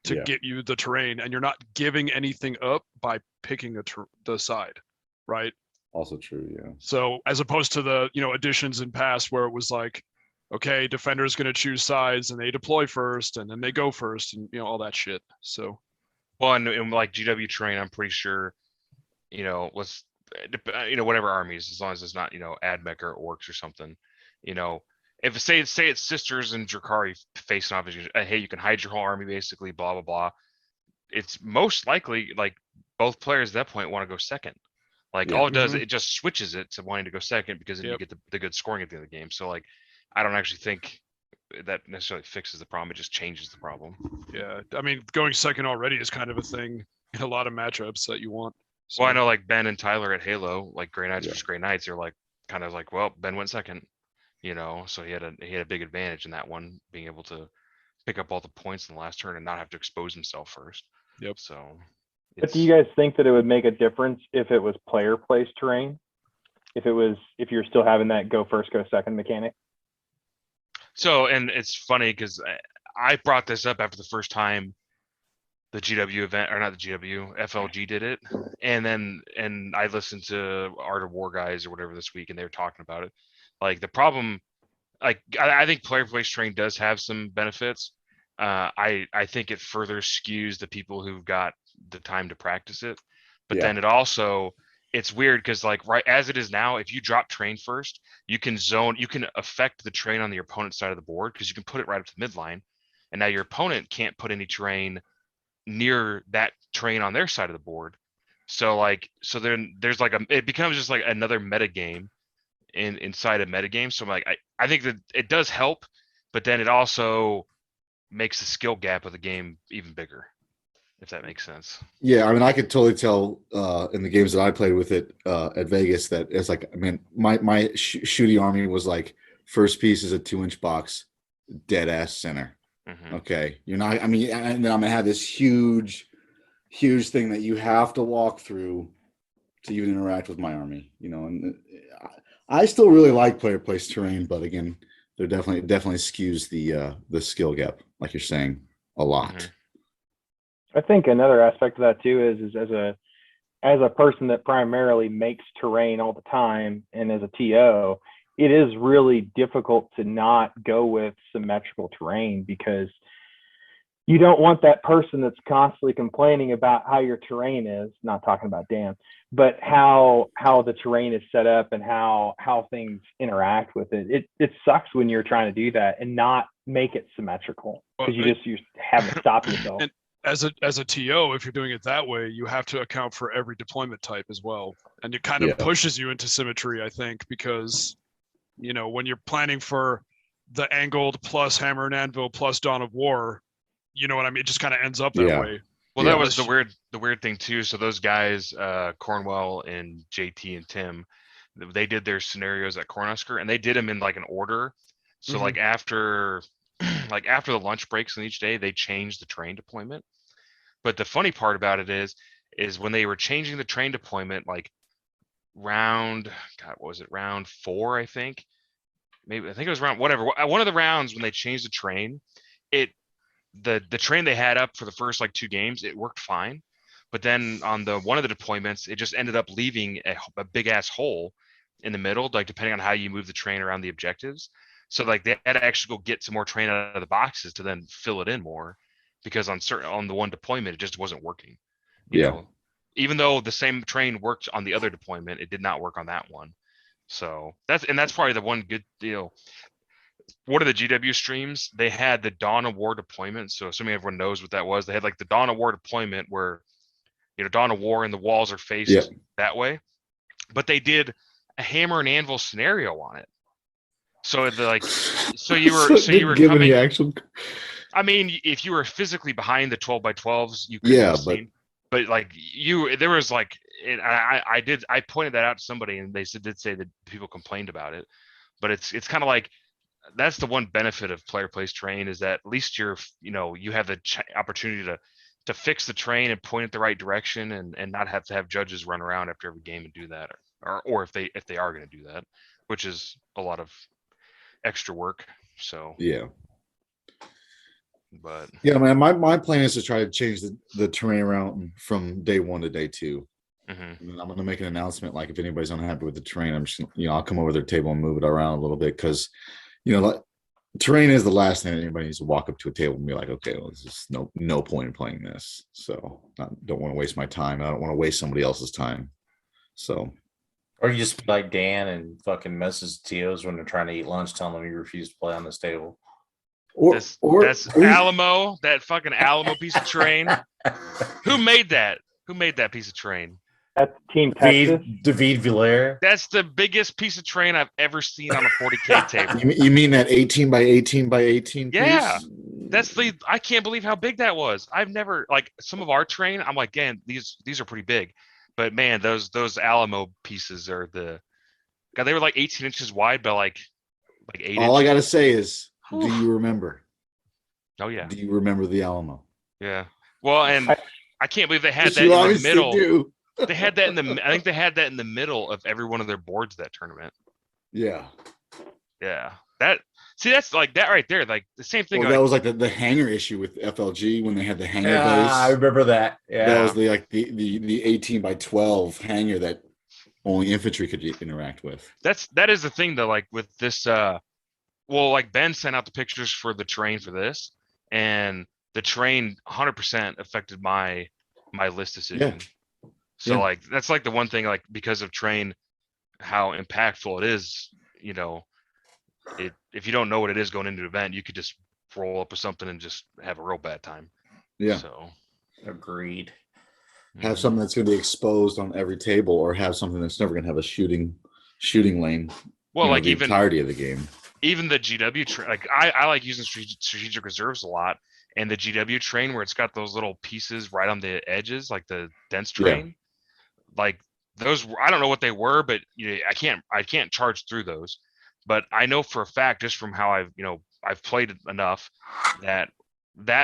Speaker 8: to get you the terrain, and you're not giving anything up by picking the side, right?
Speaker 4: Also true, yeah.
Speaker 8: So as opposed to the additions in past where it was like, okay, defender's going to choose sides and they deploy first and then they go first and all that shit. So,
Speaker 6: well, and like GW terrain, I'm pretty sure, whatever armies, as long as it's not admech or orcs or something, if say it's sisters and Drakari facing off, hey, you can hide your whole army basically, blah blah blah. It's most likely like both players at that point want to go second. Like
Speaker 4: Yeah.
Speaker 6: all it does, it just switches it to wanting to go second because then you
Speaker 8: Yep.
Speaker 6: get the good scoring at the end of the game. So like, I don't actually think that necessarily fixes the problem. It just changes the problem.
Speaker 8: Yeah, I mean, going second already is kind of a thing in a lot of matchups that you want.
Speaker 6: Well, I
Speaker 8: So,
Speaker 6: know like Ben and Tyler at Halo, like Grey Knights
Speaker 4: Yeah.
Speaker 6: versus Grey Knights, they're like kind of like, well, Ben went second, you know, so he had a big advantage in that one, being able to pick up all the points in the last turn and not have to expose himself first.
Speaker 8: Yep.
Speaker 6: So,
Speaker 5: But do you guys think that it would make a difference if it was player placed terrain? If you're still having that go first, go second mechanic?
Speaker 6: So, and it's funny because I brought this up after the first time the GW event, or not the GW, FLG did it. And I listened to Art of War guys or whatever this week, and they were talking about it. Like the problem, like I think player place terrain does have some benefits. I think it further skews the people who've got the time to practice it. But
Speaker 4: Yeah.
Speaker 6: then it's weird because like right as it is now, if you drop terrain first, you can affect the terrain on the opponent's side of the board because you can put it right up to the midline. And now your opponent can't put any terrain near that terrain on their side of the board. So then there's like it becomes just like another meta game inside a meta game. So I think that it does help, but then it also makes the skill gap of the game even bigger, if that makes sense.
Speaker 4: Yeah, I mean, I could totally tell in the games that I played with it at Vegas that it's like, I mean, my shooty army was like first piece is a 2-inch box, dead ass center.
Speaker 6: Mhm.
Speaker 4: Okay, you're not. I mean, and then I'm gonna have this huge thing that you have to walk through to even interact with my army. You know, and I still really like player place terrain, but again, there definitely skews the skill gap, like you're saying, a lot.
Speaker 6: Mhm.
Speaker 5: I think another aspect of that too is as a person that primarily makes terrain all the time and as a TO, it is really difficult to not go with symmetrical terrain because you don't want that person that's constantly complaining about how your terrain is, not talking about Dan, but how the terrain is set up and how things interact with it. It sucks when you're trying to do that and not make it symmetrical because you have to stop yourself.
Speaker 8: And as a TO, if you're doing it that way, you have to account for every deployment type as well, and it kind of pushes you into symmetry, I think, because you know when you're planning for the angled plus hammer and anvil plus Dawn of War, you know what I mean? It just kind of ends up that way.
Speaker 6: Well, that was the weird thing too. So those guys, Cornwell and JT and Tim, they did their scenarios at Cornhusker and they did them in like an order. So like after the lunch breaks on each day, they changed the train deployment. But the funny part about it is when they were changing the train deployment, like round 4, I think. I think it was round whatever. One of the rounds when they changed the train, the train they had up for the first like 2 games, it worked fine. But then on one of the deployments, it just ended up leaving a big ass hole in the middle, like depending on how you move the train around the objectives. So like they had to actually go get some more train out of the boxes to then fill it in more, because on the one deployment it just wasn't working. You know, even though the same train worked on the other deployment, it did not work on that one. So that's probably the one good deal. One of the GW streams, they had the Dawn of War deployment. So assuming everyone knows what that was, they had like the Dawn of War deployment where, you know, Dawn of War and the walls are faced that way, but they did a hammer and anvil scenario on it. So you were
Speaker 4: given
Speaker 6: coming.
Speaker 4: the actual.
Speaker 6: I mean, if you were physically behind the 12x12s, you could have seen. But like there was like, and I pointed that out to somebody, and they did say that people complained about it. But it's kind of like, that's the one benefit of player place terrain, is that at least you have the opportunity to fix the train and point it the right direction, and not have to have judges run around after every game and do that, or if they are going to do that, which is a lot of extra work. So but
Speaker 4: man, my plan is to try to change the terrain around from day 1 to day 2. And I'm going to make an announcement, like if anybody's unhappy with the terrain, I'm just I'll come over their table and move it around a little bit, because like, terrain is the last thing that anybody needs to walk up to a table and be like, okay, well, there's just no point in playing this. So I don't want to waste my time. I don't want to waste somebody else's time. So,
Speaker 3: or you just be like Dan and fucking message TOs when they're trying to eat lunch, telling them you refuse to play on this table.
Speaker 6: That's Alamo, that fucking Alamo piece of terrain. Who made that piece of terrain?
Speaker 5: That's Team Texas.
Speaker 2: David Villar.
Speaker 6: That's the biggest piece of terrain I've ever seen on a 40k table.
Speaker 4: You mean that 18 by 18 by 18
Speaker 6: Yeah.
Speaker 4: piece?
Speaker 6: I can't believe how big that was. I've never, like, some of our terrain, I'm like, damn, these are pretty big. But man, those Alamo pieces are God, they were like 18 inches wide by like 8
Speaker 4: All I
Speaker 6: inches.
Speaker 4: gotta say is, do
Speaker 6: Whew.
Speaker 4: you remember?
Speaker 6: Oh yeah.
Speaker 4: Do you remember the Alamo?
Speaker 6: Yeah. Well, and I can't believe they had
Speaker 4: Yes,
Speaker 6: that
Speaker 4: you
Speaker 6: in the
Speaker 4: obviously
Speaker 6: middle.
Speaker 4: do.
Speaker 6: They had that I think they had that in the middle of every one of their boards that tournament.
Speaker 4: Yeah.
Speaker 6: Yeah. That's like that right there. Like the same thing.
Speaker 4: Well,
Speaker 6: Like,
Speaker 4: that was like the hanger issue with FLG when they had the hanger
Speaker 2: Yeah, I
Speaker 4: base.
Speaker 2: remember that. Yeah.
Speaker 4: That was the 18 by 12 hanger that only infantry could interact with.
Speaker 6: that is the thing though, like with this like Ben sent out the pictures for the terrain for this, and the terrain 100% affected my list decision. So like that's like the one thing, like because of terrain, how impactful it is, if you don't know what it is going into the event, you could just roll up with something and just have a real bad time.
Speaker 4: Yeah.
Speaker 6: So
Speaker 2: Agreed.
Speaker 4: Have something that's going to be exposed on every table, or have something that's never going to have a shooting lane.
Speaker 6: Well, like
Speaker 4: the
Speaker 6: even
Speaker 4: entirety of the game.
Speaker 6: Even the GW train, like I like using strategic reserves a lot, and the GW train where it's got those little pieces right on the edges, like the dense terrain, like those. I don't know what they were, but I can't charge through those. But I know for a fact, just from how I've played enough, that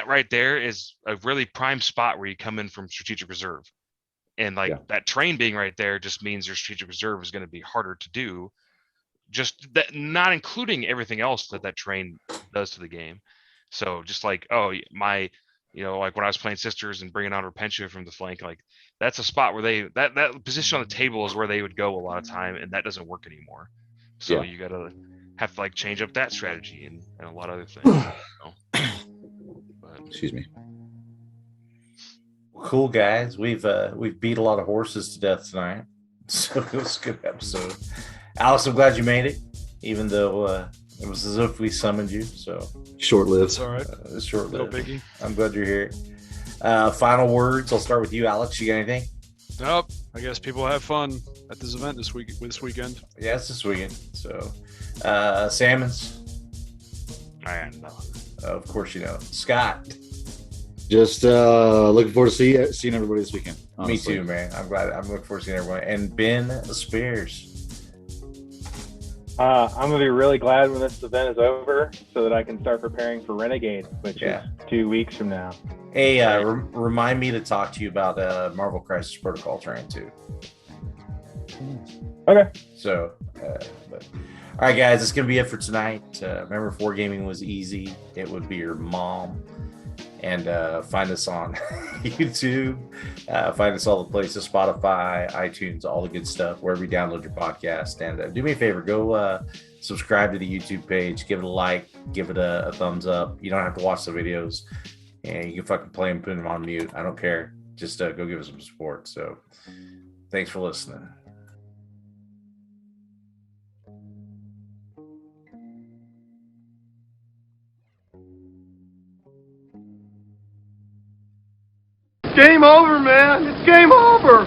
Speaker 6: right there is a really prime spot where you come in from strategic reserve, and like that train being right there just means your strategic reserve is going to be harder to do. Just that, not including everything else that train does to the game. So just like, like when I was playing Sisters and bringing on Repentia from the flank, like that's a spot where that position on the table is where they would go a lot of time, and that doesn't work anymore. So you gotta have to like change up that strategy and a lot of other things.
Speaker 4: Excuse me.
Speaker 2: Cool guys, we've beat a lot of horses to death tonight, so it was a good episode. Alex, I'm glad you made it, even though it was as if we summoned you. So
Speaker 4: short-lived.
Speaker 8: It's all right.
Speaker 2: Short-lived.
Speaker 8: No biggie.
Speaker 2: I'm glad you're here. Final words. I'll start with you, Alex. You got anything?
Speaker 8: Nope. I guess people have fun at this event this weekend.
Speaker 2: Yeah, it's this weekend. So, Salmons.
Speaker 6: I got nothing.
Speaker 2: Of course, Scott.
Speaker 4: Just looking forward to seeing everybody this weekend. Honestly.
Speaker 2: Me too, man. I'm looking forward to seeing everyone. And Ben Spears.
Speaker 5: I'm gonna be really glad when this event is over, so that I can start preparing for Renegade, which is 2 weeks from now.
Speaker 2: Hey, remind me to talk to you about Marvel Crisis Protocol terrain too.
Speaker 5: Okay.
Speaker 2: So, all right, guys, that's gonna be it for tonight. Remember, if wargaming was easy, it would be your mom. And find us on YouTube. Find us all the places: Spotify, iTunes, all the good stuff, wherever you download your podcast. And do me a favor, go subscribe to the YouTube page, give it a like, give it a thumbs up. You don't have to watch the videos, and you can fucking play them, put them on mute. I don't care. Just go give us some support. So thanks for listening.
Speaker 9: Game over, man. It's game over.